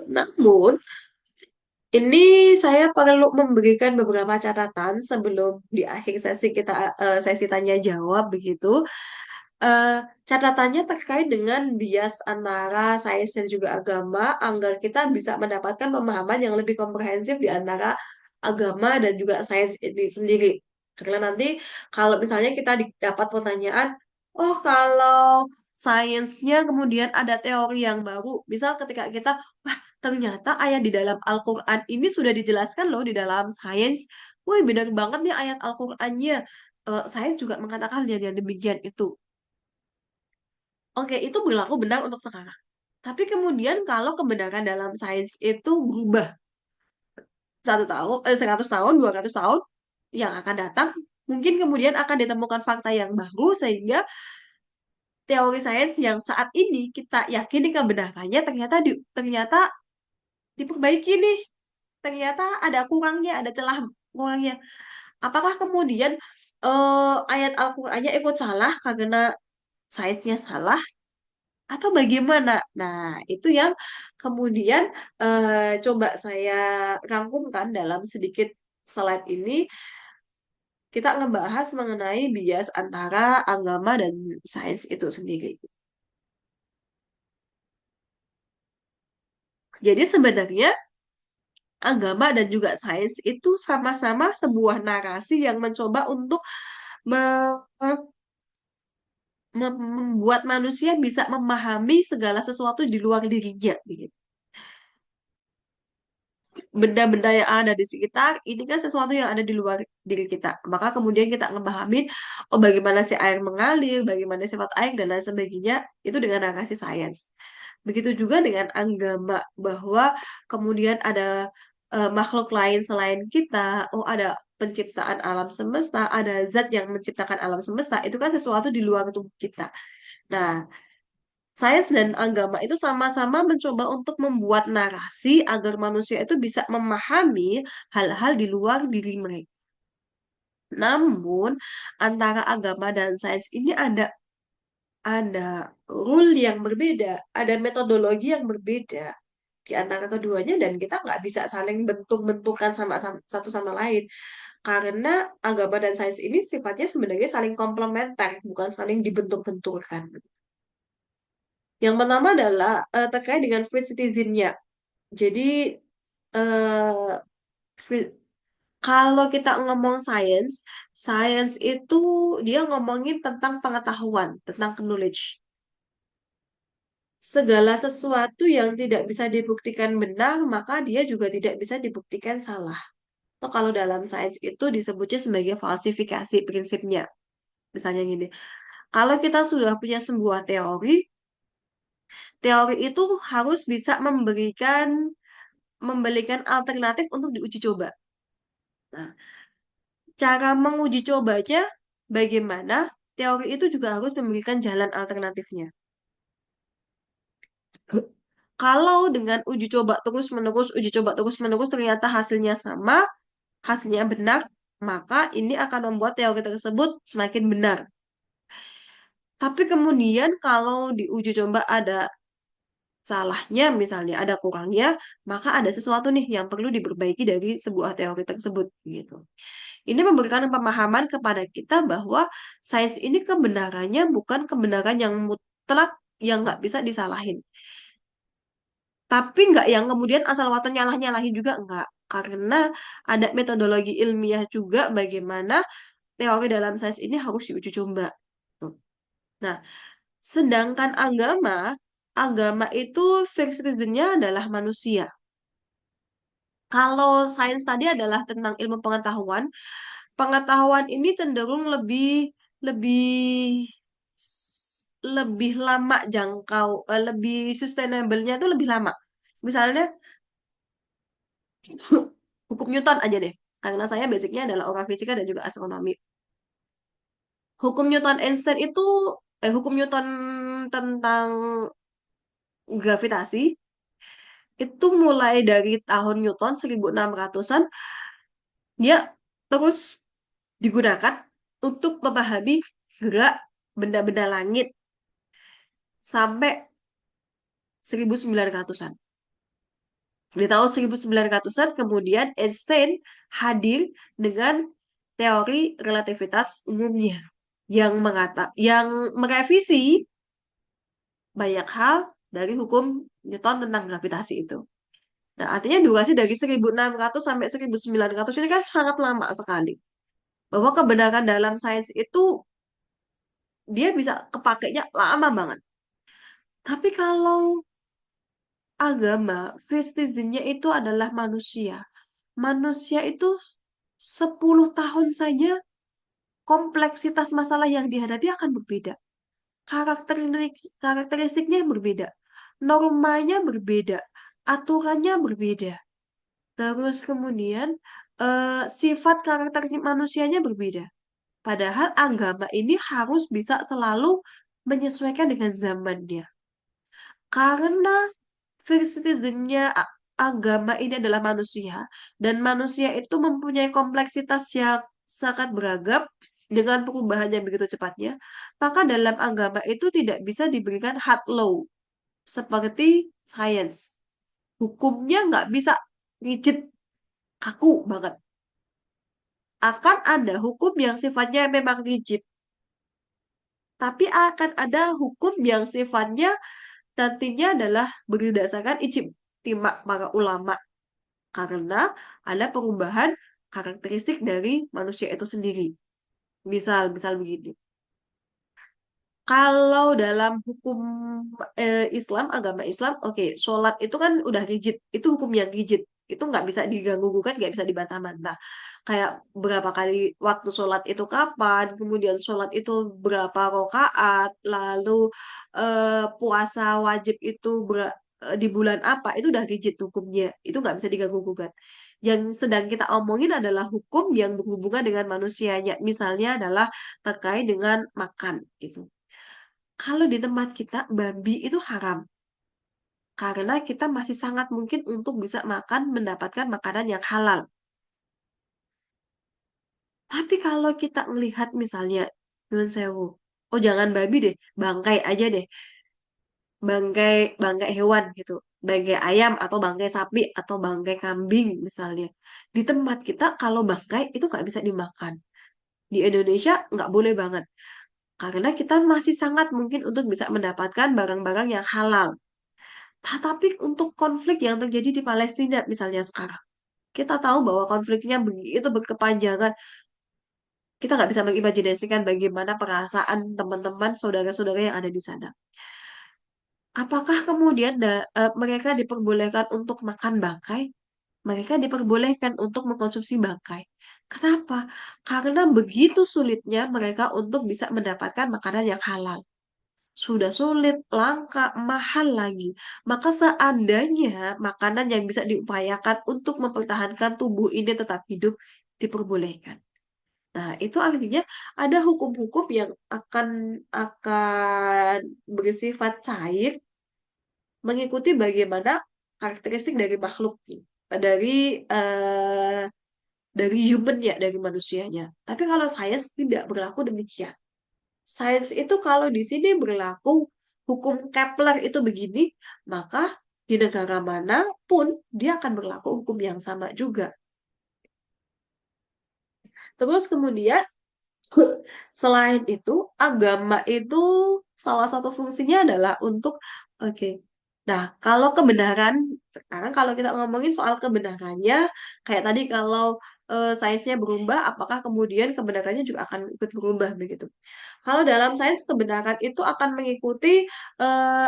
namun Ini saya perlu memberikan beberapa catatan sebelum di akhir sesi kita sesi tanya jawab begitu. Eh, Catatannya terkait dengan bias antara sains dan juga agama agar kita bisa mendapatkan pemahaman yang lebih komprehensif di antara agama dan juga sains ini sendiri. Karena nanti kalau misalnya kita dapat pertanyaan, oh kalau sainsnya kemudian ada teori yang baru, misal ketika kita, wah ternyata ayat di dalam Al-Quran ini sudah dijelaskan loh di dalam sains, wah benar banget nih ayat Al-Qurannya. Saya juga mengatakan yang demikian itu. Oke, itu berlaku benar untuk sekarang. Tapi kemudian kalau kebenaran dalam sains itu berubah 1 tahun, 100 tahun, 200 tahun yang akan datang, mungkin kemudian akan ditemukan fakta yang baru sehingga teori sains yang saat ini kita yakini kebenarannya ternyata diperbaiki nih. Ternyata ada kurangnya, ada celah kurangnya. Apakah kemudian ayat Al-Qur'annya ikut salah karena sainsnya salah? Atau bagaimana? Nah, itu yang kemudian coba saya rangkumkan dalam sedikit slide ini. Kita ngebahas mengenai bias antara agama dan sains itu sendiri. Jadi sebenarnya agama dan juga sains itu sama-sama sebuah narasi yang mencoba untuk me- membuat manusia bisa memahami segala sesuatu di luar dirinya. Gitu. Benda-benda yang ada di sekitar ini kan sesuatu yang ada di luar diri kita. Maka kemudian kita ngepahamin oh bagaimana si air mengalir, bagaimana sifat air dan lain sebagainya itu dengan narasi sains. Begitu juga dengan agama bahwa kemudian ada makhluk lain selain kita, oh ada penciptaan alam semesta, ada zat yang menciptakan alam semesta, itu kan sesuatu di luar tubuh kita. Nah, sains dan agama itu sama-sama mencoba untuk membuat narasi agar manusia itu bisa memahami hal-hal di luar diri mereka. Namun, antara agama dan sains ini ada rule yang berbeda, ada metodologi yang berbeda di antara keduanya dan kita nggak bisa saling bentuk-bentukan sama satu sama lain. Karena agama dan sains ini sifatnya sebenarnya saling komplementer, bukan saling dibentuk-benturkan. Yang pertama adalah terkait dengan free citizen-nya. Jadi eh, free- kalau kita ngomong sains, sains itu dia ngomongin tentang pengetahuan, tentang knowledge. Segala sesuatu yang tidak bisa dibuktikan benar, maka dia juga tidak bisa dibuktikan salah. Atau kalau dalam sains itu disebutnya sebagai falsifikasi prinsipnya. Misalnya gini, kalau kita sudah punya sebuah teori, teori itu harus bisa memberikan alternatif untuk diuji coba. Nah, cara menguji cobanya bagaimana? Teori itu juga harus memberikan jalan alternatifnya. Kalau dengan uji coba terus-menerus ternyata hasilnya sama, hasilnya benar, maka ini akan membuat teori tersebut semakin benar. Tapi kemudian kalau di uji coba ada salahnya, misalnya ada kurangnya, maka ada sesuatu nih yang perlu diperbaiki dari sebuah teori tersebut gitu. Ini memberikan pemahaman kepada kita bahwa sains ini kebenarannya bukan kebenaran yang mutlak yang nggak bisa disalahin. Tapi nggak yang kemudian asal watan nyalah-nyalahin juga enggak. Karena ada metodologi ilmiah juga bagaimana teori dalam sains ini harus diuji coba. Tuh. Nah, sedangkan agama itu fixed reason-nya adalah manusia. Kalau sains tadi adalah tentang ilmu pengetahuan, pengetahuan ini cenderung lebih lebih lama lebih sustainable-nya itu lebih lama. Misalnya hukum Newton aja deh. Karena saya basicnya adalah orang fisika dan juga astronomi. Hukum Newton Einstein itu hukum Newton tentang gravitasi itu mulai dari tahun Newton 1600-an dia terus digunakan untuk memahami gerak benda-benda langit sampai 1900-an. Di tahun 1900-an kemudian Einstein hadir dengan teori relativitas umumnya yang merevisi banyak hal dari hukum Newton tentang gravitasi itu. Nah, artinya durasi dari 1600 sampai 1900 ini kan sangat lama sekali. Bahwa kebenaran dalam sains itu dia bisa kepakainya lama banget. Tapi kalau agama, first itu adalah manusia. Manusia itu 10 tahun saja kompleksitas masalah yang dihadapi akan berbeda. Karakteristiknya berbeda. Normanya berbeda. Aturannya berbeda. Terus kemudian sifat karakter manusianya berbeda. Padahal agama ini harus bisa selalu menyesuaikan dengan zamannya. Karena first citizennya agama ini adalah manusia, dan manusia itu mempunyai kompleksitas yang sangat beragam dengan perubahan yang begitu cepatnya, maka dalam agama itu tidak bisa diberikan hard law seperti sains. Hukumnya nggak bisa rigid, kaku banget. Akan ada hukum yang sifatnya memang rigid, tapi akan ada hukum yang sifatnya nantinya adalah berdasarkan ijtima para ulama karena ada perubahan karakteristik dari manusia itu sendiri. Misal begini. Kalau dalam hukum Islam, agama Islam, oke, sholat itu kan udah rigid, itu hukum yang rigid, itu nggak bisa diganggu gugat, nggak bisa dibantah-bantah. Kayak berapa kali waktu sholat itu kapan, kemudian sholat itu berapa rakaat, lalu puasa wajib itu di bulan apa, itu udah rigid hukumnya, itu nggak bisa diganggu gugat. Yang sedang kita omongin adalah hukum yang berhubungan dengan manusianya, misalnya adalah terkait dengan makan gitu. Kalau di tempat kita, babi itu haram. Karena kita masih sangat mungkin untuk bisa mendapatkan makanan yang halal. Tapi kalau kita melihat misalnya, Nyun sewu, oh jangan babi deh, bangkai aja deh. Bangkai, bangkai hewan gitu. Bangkai ayam atau bangkai sapi atau bangkai kambing misalnya. Di tempat kita, kalau bangkai itu nggak bisa dimakan. Di Indonesia nggak boleh banget. Karena kita masih sangat mungkin untuk bisa mendapatkan barang-barang yang halal. Tapi untuk konflik yang terjadi di Palestina misalnya sekarang, kita tahu bahwa konfliknya begitu berkepanjangan. Kita nggak bisa mengimajinasikan bagaimana perasaan teman-teman, saudara-saudara yang ada di sana. Apakah kemudian mereka diperbolehkan untuk makan bangkai? Mereka diperbolehkan untuk mengkonsumsi bangkai. Kenapa? Karena begitu sulitnya mereka untuk bisa mendapatkan makanan yang halal. Sudah sulit, langka, mahal lagi. Maka seandainya makanan yang bisa diupayakan untuk mempertahankan tubuh ini tetap hidup diperbolehkan. Nah, itu artinya ada hukum-hukum yang akan bersifat cair mengikuti bagaimana karakteristik dari makhluk dari eh, dari human-nya, dari manusianya. Tapi kalau sains tidak berlaku demikian. Sains itu kalau di sini berlaku hukum Kepler itu begini, maka di negara manapun dia akan berlaku hukum yang sama juga. Terus kemudian selain itu agama itu salah satu fungsinya adalah untuk oke. Nah, kalau kebenaran sekarang kalau kita ngomongin soal kebenarannya kayak tadi kalau sainsnya berubah, apakah kemudian kebenarannya juga akan ikut berubah begitu? Kalau dalam sains kebenaran itu akan mengikuti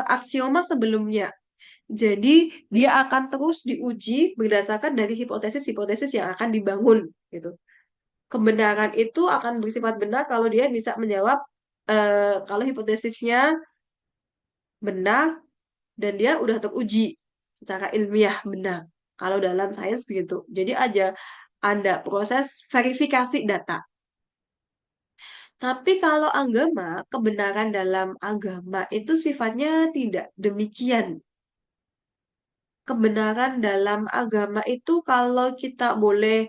aksioma sebelumnya. Jadi dia akan terus diuji berdasarkan dari hipotesis-hipotesis yang akan dibangun gitu. Kebenaran itu akan bersifat benar kalau dia bisa menjawab kalau hipotesisnya benar dan dia udah teruji secara ilmiah benar. Kalau dalam sains begitu. Jadi aja ada proses verifikasi data. Tapi kalau agama, kebenaran dalam agama itu sifatnya tidak demikian. Kebenaran dalam agama itu kalau kita boleh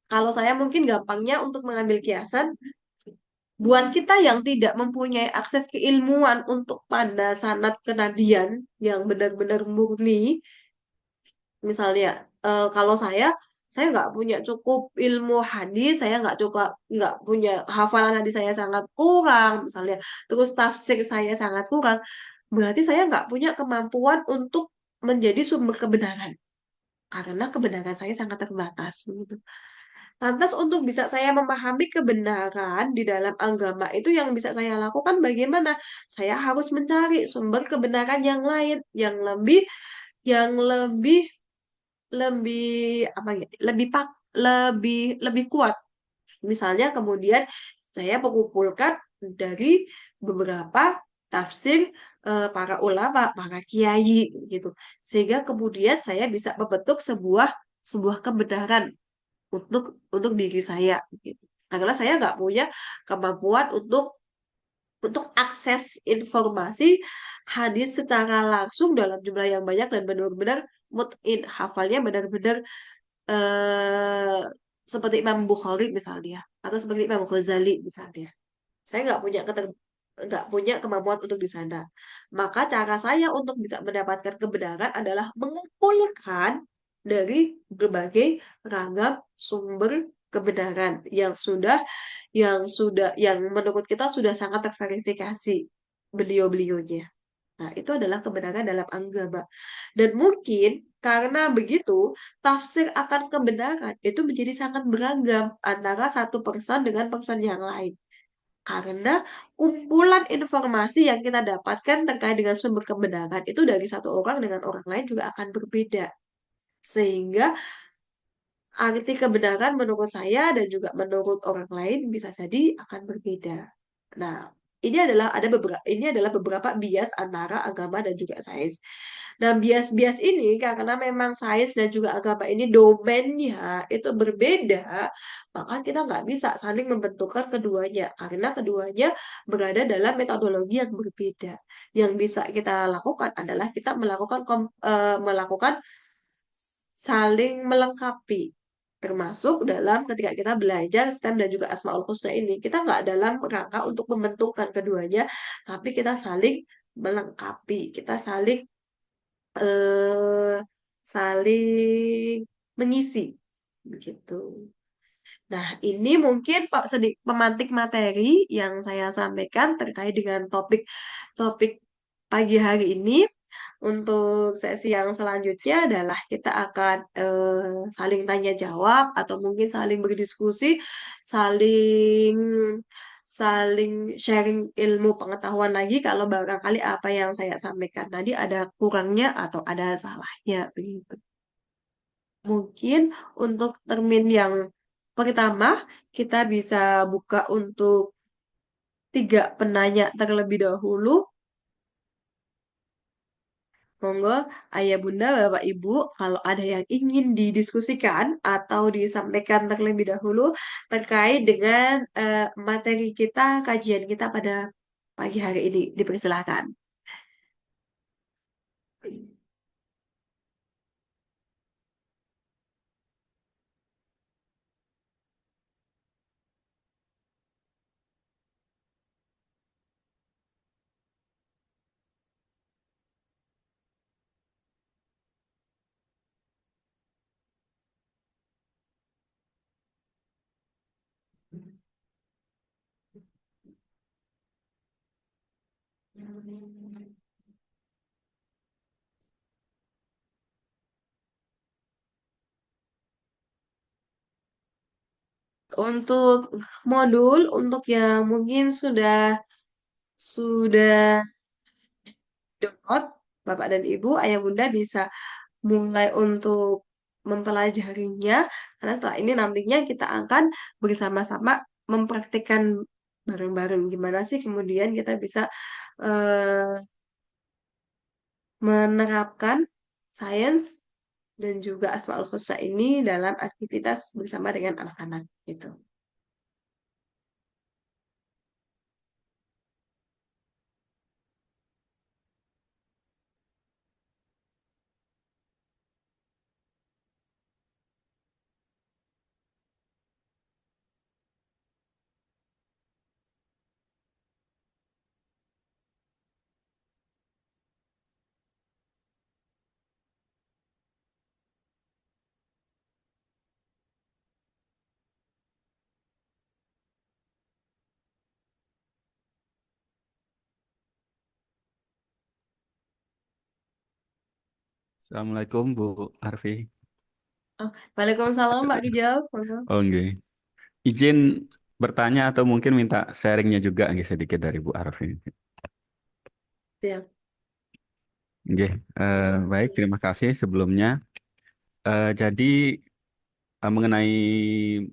kalau saya mungkin gampangnya untuk mengambil kiasan, Buat kita yang tidak mempunyai akses keilmuan untuk pada sanad kenabian yang benar-benar murni, misalnya kalau saya nggak punya cukup ilmu hadis, saya nggak punya hafalan hadis saya sangat kurang, misalnya, terus tafsir saya sangat kurang, berarti saya nggak punya kemampuan untuk menjadi sumber kebenaran karena kebenaran saya sangat terbatas gitu. Lantas untuk bisa saya memahami kebenaran di dalam agama itu yang bisa saya lakukan bagaimana? Saya harus mencari sumber kebenaran yang lain, yang lebih lebih apa ya? Lebih lebih kuat. Misalnya kemudian saya mengumpulkan dari beberapa tafsir para ulama, para kiai gitu. Sehingga kemudian saya bisa membentuk sebuah sebuah kebenaran untuk diri saya gitu. Karena saya nggak punya kemampuan untuk akses informasi hadis secara langsung dalam jumlah yang banyak dan benar-benar mutin hafalnya benar-benar eh, seperti Imam Bukhari misalnya atau seperti Imam Ghazali misalnya. Saya nggak punya kemampuan untuk di sana. Maka cara saya untuk bisa mendapatkan kebenaran adalah mengumpulkan dari berbagai ragam sumber kebenaran yang menurut kita sudah sangat terverifikasi beliau-beliaunya. Nah, itu adalah kebenaran dalam agama. Dan mungkin karena begitu, tafsir akan kebenaran itu menjadi sangat beragam antara satu person dengan person yang lain. Karena kumpulan informasi yang kita dapatkan terkait dengan sumber kebenaran itu dari satu orang dengan orang lain juga akan berbeda. Sehingga arti kebenaran menurut saya dan juga menurut orang lain bisa jadi akan berbeda. Nah, ini adalah beberapa bias antara agama dan juga sains. Nah, bias-bias ini karena memang sains dan juga agama ini domainnya itu berbeda, maka kita nggak bisa saling membenturkan keduanya karena keduanya berada dalam metodologi yang berbeda. Yang bisa kita lakukan adalah kita melakukan saling melengkapi. Termasuk dalam ketika kita belajar STEM dan juga Asmaul Husna ini. Kita nggak dalam rangka untuk membenturkan keduanya, tapi kita saling melengkapi. Kita eh, saling mengisi. Begitu. Nah, ini mungkin Pak sedikit pemantik materi yang saya sampaikan terkait dengan topik pagi hari ini. Untuk sesi yang selanjutnya adalah kita akan saling tanya jawab atau mungkin saling berdiskusi, saling saling sharing ilmu pengetahuan lagi kalau barangkali apa yang saya sampaikan tadi ada kurangnya atau ada salahnya begitu. Mungkin untuk termin yang pertama kita bisa buka untuk tiga penanya terlebih dahulu. Monggo, Ayah Bunda, Bapak Ibu, kalau ada yang ingin didiskusikan atau disampaikan terlebih dahulu terkait dengan materi kita, kajian kita pada pagi hari ini, dipersilakan. Untuk modul, untuk yang mungkin sudah download, Bapak dan Ibu, Ayah Bunda bisa mulai untuk mempelajarinya, karena setelah ini nantinya kita akan bersama-sama mempraktikkan bareng-bareng gimana sih kemudian kita bisa eh, menerapkan sains dan juga Asmaul Husna ini dalam aktivitas bersama dengan anak-anak gitu. Assalamualaikum Bu Arfi. Oh, Waalaikumsalam Mbak Rijal. Oh enggak. Izin bertanya atau mungkin minta sharingnya juga nggih sedikit dari Bu Arfi. Ya, Nggih, baik terima kasih sebelumnya. Jadi mengenai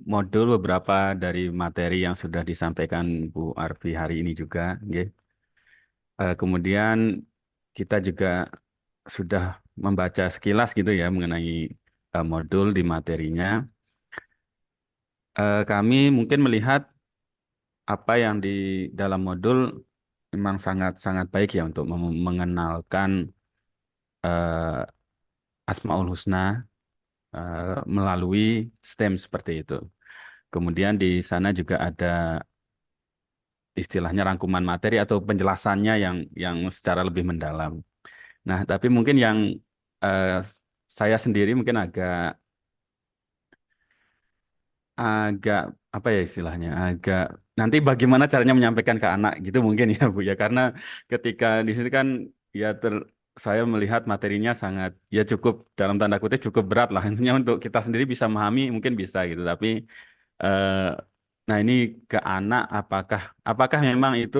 modul beberapa dari materi yang sudah disampaikan Bu Arfi hari ini juga, nggih. Kemudian kita juga sudah membaca sekilas gitu ya mengenai modul di materinya. Kami mungkin melihat apa yang di dalam modul memang sangat-sangat baik ya untuk mengenalkan eh, Asmaul Husna melalui STEM seperti itu. Kemudian di sana juga ada istilahnya rangkuman materi atau penjelasannya yang secara lebih mendalam. Nah, tapi mungkin yang eh, saya sendiri mungkin agak agak apa ya istilahnya agak nanti bagaimana caranya menyampaikan ke anak gitu mungkin ya Bu ya karena ketika di sini kan ya saya melihat materinya sangat ya cukup dalam tanda kutip cukup berat lah intinya untuk kita sendiri bisa memahami mungkin bisa gitu tapi eh, nah ini ke anak apakah memang itu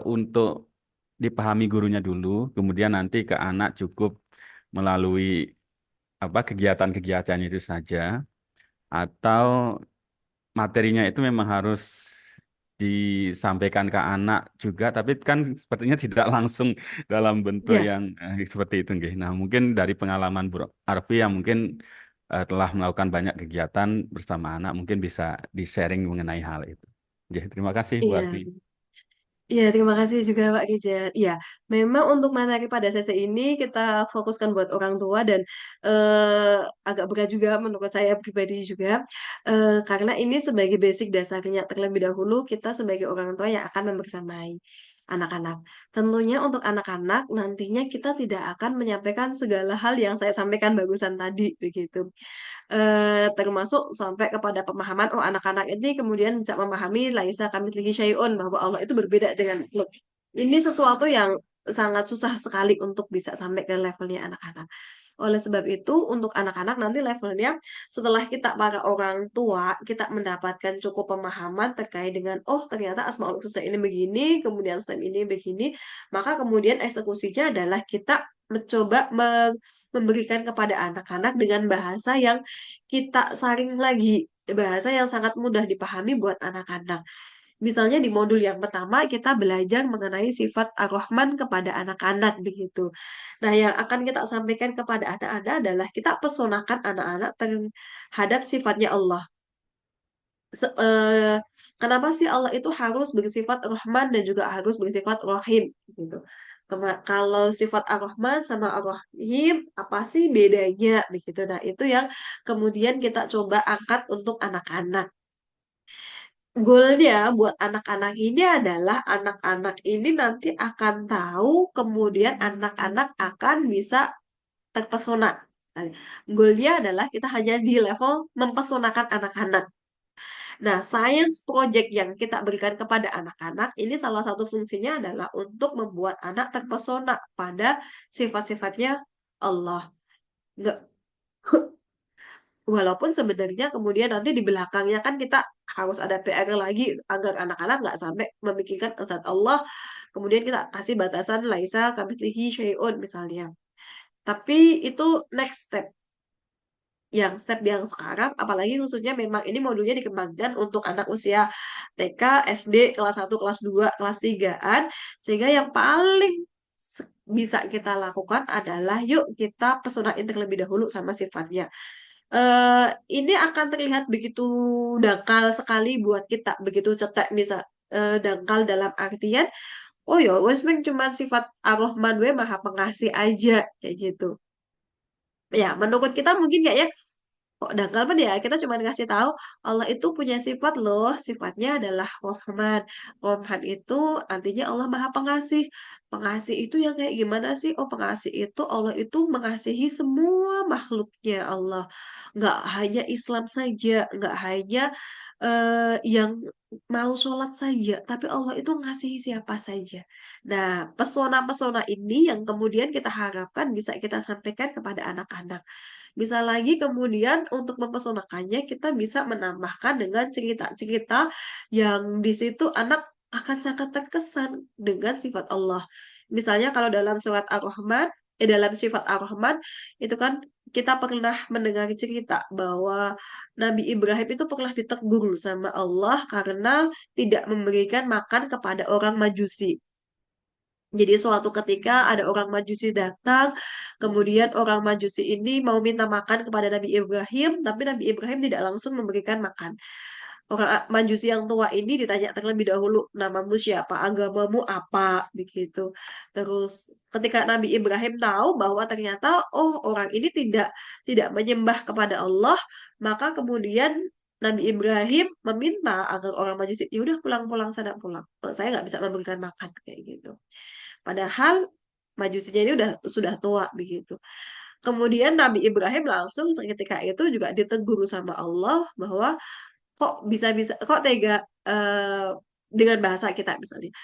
untuk dipahami gurunya dulu kemudian nanti ke anak cukup melalui apa kegiatan-kegiatan itu saja atau materinya itu memang harus disampaikan ke anak juga, tapi kan sepertinya tidak langsung dalam bentuk ya, yang seperti itu, nggih. Nah, mungkin dari pengalaman Bu Arfi yang mungkin telah melakukan banyak kegiatan bersama anak, mungkin bisa di-sharing mengenai hal itu. Nggih, terima kasih Bu Arfi. iya. Iya, terima kasih juga Pak Rijal. Iya, memang untuk materi pada sesi ini kita fokuskan buat orang tua dan agak berat juga menurut saya pribadi juga. Karena ini sebagai basic dasarnya terlebih dahulu kita sebagai orang tua yang akan membersamai anak-anak. Tentunya untuk anak-anak nantinya kita tidak akan menyampaikan segala hal yang saya sampaikan bagusan tadi begitu, termasuk sampai kepada pemahaman oh anak-anak ini kemudian bisa memahami laisa kamitslihi syai'un bahwa Allah itu berbeda dengan makhluk. Ini sesuatu yang sangat susah sekali untuk bisa sampai ke levelnya anak-anak. Oleh sebab itu, untuk anak-anak nanti levelnya setelah kita para orang tua kita mendapatkan cukup pemahaman terkait dengan oh ternyata Asmaul Husna ini begini, kemudian STEM ini begini, maka kemudian eksekusinya adalah kita mencoba memberikan kepada anak-anak dengan bahasa yang kita saring lagi, bahasa yang sangat mudah dipahami buat anak-anak. Misalnya di modul yang pertama kita belajar mengenai sifat Ar-Rahman kepada anak-anak begitu. Nah, yang akan kita sampaikan kepada anak-anak adalah kita pesonakan anak-anak terhadap sifatnya Allah. Kenapa sih Allah itu harus bersifat Rahman dan juga harus bersifat Rahim gitu. Kalau sifat Ar-Rahman sama Ar-Rahim apa sih bedanya begitu. Nah, itu yang kemudian kita coba angkat untuk anak-anak. Goalnya buat anak-anak ini adalah anak-anak ini nanti akan tahu, kemudian anak-anak akan bisa terpesona. Nah, goalnya adalah kita hanya di level mempesonakan anak-anak. Nah, science project yang kita berikan kepada anak-anak ini salah satu fungsinya adalah untuk membuat anak terpesona pada sifat-sifatnya Allah. Nggak, walaupun sebenarnya kemudian nanti di belakangnya kan kita harus ada PR lagi agar anak-anak nggak sampai memikirkan zat Allah. Kemudian kita kasih batasan laisa kamitslihi syai'un misalnya. Tapi itu next step. Yang step yang sekarang, apalagi khususnya memang ini modulnya dikembangkan untuk anak usia TK, SD, kelas 1, kelas 2, kelas 3-an. Sehingga yang paling bisa kita lakukan adalah yuk kita pesonain terlebih dahulu sama sifatnya. eh ini akan terlihat begitu dangkal sekali buat kita, begitu cetek bisa dangkal dalam artian, oh ya, wes meng cuman sifat Ar-Rahman we maha pengasih aja kayak gitu. Ya, menurut kita mungkin kayaknya kok dangkal kan ya, kita cuma ngasih tahu Allah itu punya sifat loh, sifatnya adalah Rahman. Rahman itu artinya Allah maha pengasih. Pengasih itu yang kayak gimana sih? Oh, pengasih itu Allah itu mengasihi semua makhluknya Allah. Nggak hanya Islam saja, nggak hanya yang mau sholat saja, tapi Allah itu ngasihi siapa saja. Nah, pesona-pesona ini yang kemudian kita harapkan bisa kita sampaikan kepada anak-anak. Bisa lagi kemudian untuk mempesonakannya kita bisa menambahkan dengan cerita-cerita yang di situ anak akan sangat terkesan dengan sifat Allah. Misalnya kalau dalam surat Ar-Rahman, dalam sifat Ar-Rahman itu kan kita pernah mendengar cerita bahwa Nabi Ibrahim itu pernah ditegur sama Allah karena tidak memberikan makan kepada orang Majusi. Jadi suatu ketika ada orang Majusi datang, kemudian orang Majusi ini mau minta makan kepada Nabi Ibrahim, tapi Nabi Ibrahim tidak langsung memberikan makan. Orang Majusi yang tua ini ditanya terlebih dahulu, namamu siapa, agamamu apa, begitu. Terus ketika Nabi Ibrahim tahu bahwa ternyata oh orang ini tidak tidak menyembah kepada Allah, maka kemudian Nabi Ibrahim meminta agar orang Majusi, ya udah pulang-pulang sana pulang. Saya nggak bisa memberikan makan kayak gitu. Padahal majusinya ini sudah tua begitu. Kemudian Nabi Ibrahim langsung seketika itu juga ditegur sama Allah bahwa kok tega eh, dengan bahasa kita misalnya.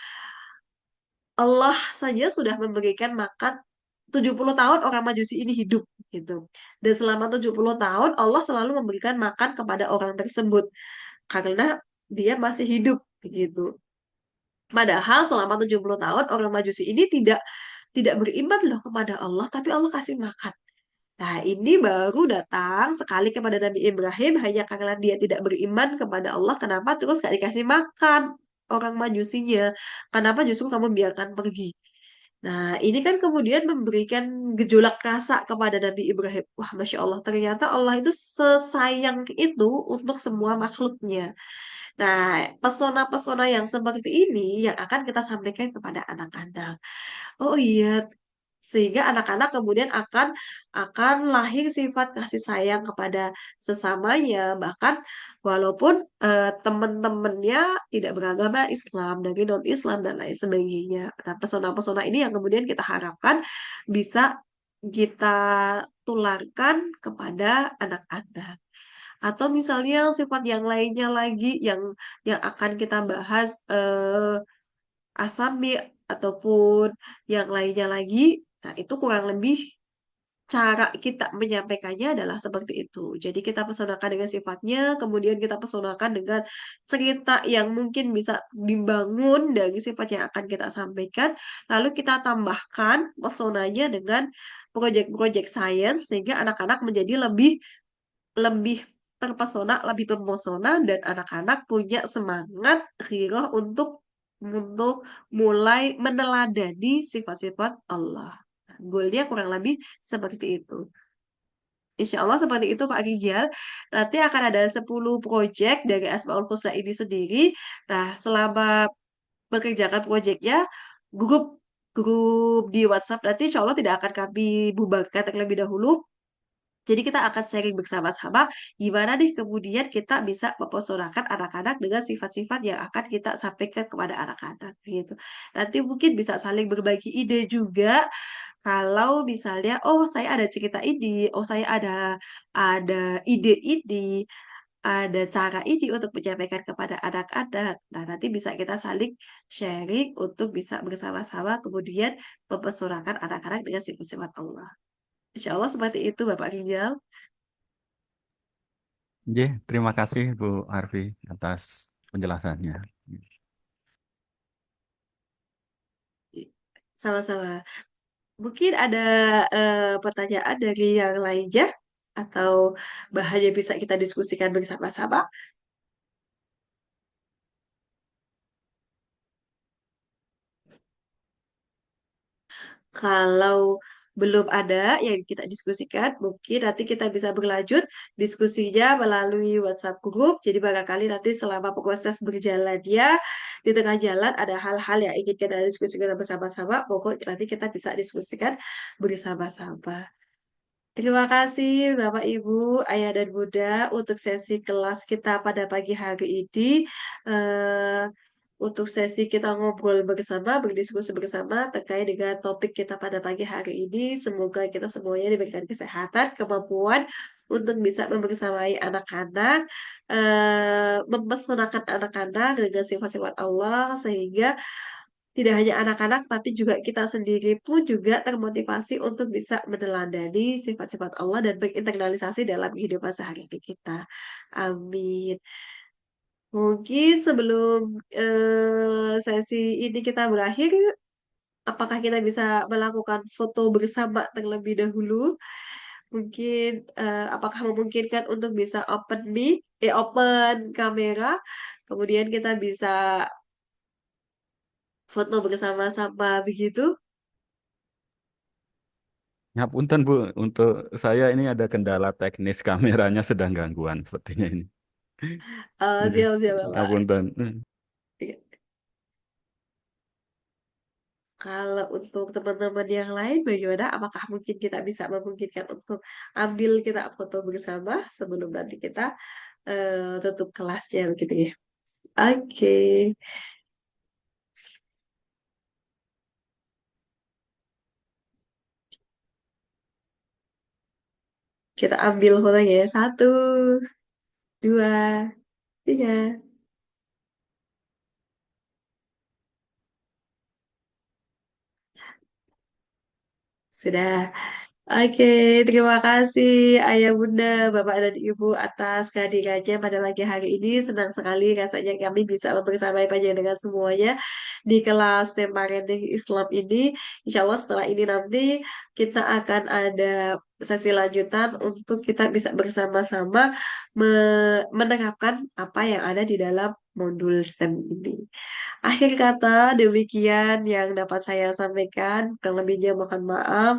Allah saja sudah memberikan makan 70 tahun orang Majusi ini hidup gitu. Dan selama 70 tahun Allah selalu memberikan makan kepada orang tersebut karena dia masih hidup begitu. Padahal selama 70 tahun orang Majusi ini tidak tidak beriman loh kepada Allah, tapi Allah kasih makan. Nah, ini baru datang sekali kepada Nabi Ibrahim hanya karena dia tidak beriman kepada Allah. Kenapa terus gak dikasih makan orang Majusinya? Kenapa justru kamu biarkan pergi? Nah, ini kan kemudian memberikan gejolak rasa kepada Nabi Ibrahim. Wah, Masya Allah, ternyata Allah itu sesayang itu untuk semua makhluknya. Nah, pesona-pesona yang seperti ini yang akan kita sampaikan kepada anak-anak. Oh iya, sehingga anak-anak kemudian akan lahir sifat kasih sayang kepada sesamanya, bahkan walaupun teman-temannya tidak beragama Islam, dari non-Islam dan lain sebagainya. Nah, pesona-pesona ini yang kemudian kita harapkan bisa kita tularkan kepada anak-anak. Atau misalnya sifat yang lainnya lagi yang akan kita bahas asami ataupun yang lainnya lagi. Nah, itu kurang lebih cara kita menyampaikannya adalah seperti itu. Jadi kita personakan dengan sifatnya, kemudian kita personakan dengan cerita yang mungkin bisa dibangun dari sifat yang akan kita sampaikan, lalu kita tambahkan personanya dengan proyek-proyek sains sehingga anak-anak menjadi lebih lebih terpesona, lebih terpesona dan anak-anak punya semangat ghirah untuk mulai meneladani sifat-sifat Allah. Goalnya kurang lebih seperti itu. Insya Allah seperti itu Pak Rijal. Nanti akan ada 10 proyek dari Asmaul Husna ini sendiri. Nah, selama mengerjakan proyeknya, grup grup di WhatsApp nanti insya Allah tidak akan kami bubarkan terlebih dahulu. Jadi kita akan sharing bersama-sama gimana nih kemudian kita bisa mempersoalkan anak-anak dengan sifat-sifat yang akan kita sampaikan kepada anak-anak gitu. Nanti mungkin bisa saling berbagi ide juga kalau misalnya oh saya ada cerita ini, oh saya ada ide ini, ada cara ini untuk menyampaikan kepada anak-anak. Nah, nanti bisa kita saling sharing untuk bisa bersama-sama kemudian mempersoalkan anak-anak dengan sifat-sifat Allah. Insya Allah seperti itu Bapak Rijal. Terima kasih Bu Harvey atas penjelasannya. Sama-sama. Mungkin ada pertanyaan dari yang lainnya atau bahan yang bisa kita diskusikan bersama-sama. Kalau belum ada yang kita diskusikan, mungkin nanti kita bisa berlanjut diskusinya melalui WhatsApp group. Jadi barangkali nanti selama proses berjalannya di tengah jalan ada hal-hal yang ingin kita diskusikan bersama-sama. Pokoknya nanti kita bisa diskusikan bersama-sama. Terima kasih Bapak Ibu, Ayah dan Bunda untuk sesi kelas kita pada pagi hari ini. Eh, untuk sesi kita ngobrol bersama, berdiskusi bersama terkait dengan topik kita pada pagi hari ini. Semoga kita semuanya diberikan kesehatan, kemampuan untuk bisa membersamai anak-anak, mempersembahkan anak-anak dengan sifat-sifat Allah, sehingga tidak hanya anak-anak, tapi juga kita sendiri pun juga termotivasi untuk bisa meneladani sifat-sifat Allah dan berinternalisasi dalam kehidupan sehari-hari kita. Amin. Mungkin sebelum sesi ini kita berakhir, apakah kita bisa melakukan foto bersama terlebih dahulu? Mungkin apakah memungkinkan untuk bisa open kamera, kemudian kita bisa foto bersama-sama begitu? Ngapunten Bu, untuk saya ini ada kendala teknis kameranya sedang gangguan sepertinya ini. Siap-siap, Bapak. Ngapunten. Kalau untuk teman-teman yang lain bagaimana? Apakah mungkin kita bisa memungkinkan untuk ambil kita foto bersama sebelum nanti kita tutup kelasnya begitu ya? Oke, kita ambil fotonya ya. Satu, dua, tiga. Sudah. Oke, terima kasih Ayah Bunda, Bapak dan Ibu atas kehadirannya pada pagi hari ini. Senang sekali rasanya kami bisa bersamai dengan semuanya di kelas tema parenting Islam ini. Insya Allah setelah ini nanti kita akan ada sesi lanjutan untuk kita bisa bersama-sama menerapkan apa yang ada di dalam modul STEM ini. Akhir kata, demikian yang dapat saya sampaikan. Kurang lebihnya mohon maaf.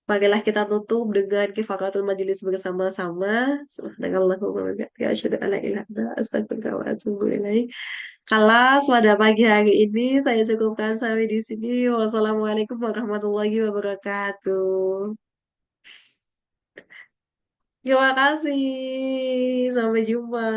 Marilah kita tutup dengan kifaratul majelis bersama-sama. Subhanallahumma wa bihamdihi asyhadu an la ilaha illa anta astaghfiruka wa atubu ilaik. Kelas pada pagi hari ini saya cukupkan sampai di sini. Wassalamualaikum warahmatullahi wabarakatuh. Terima kasih. Sampai jumpa.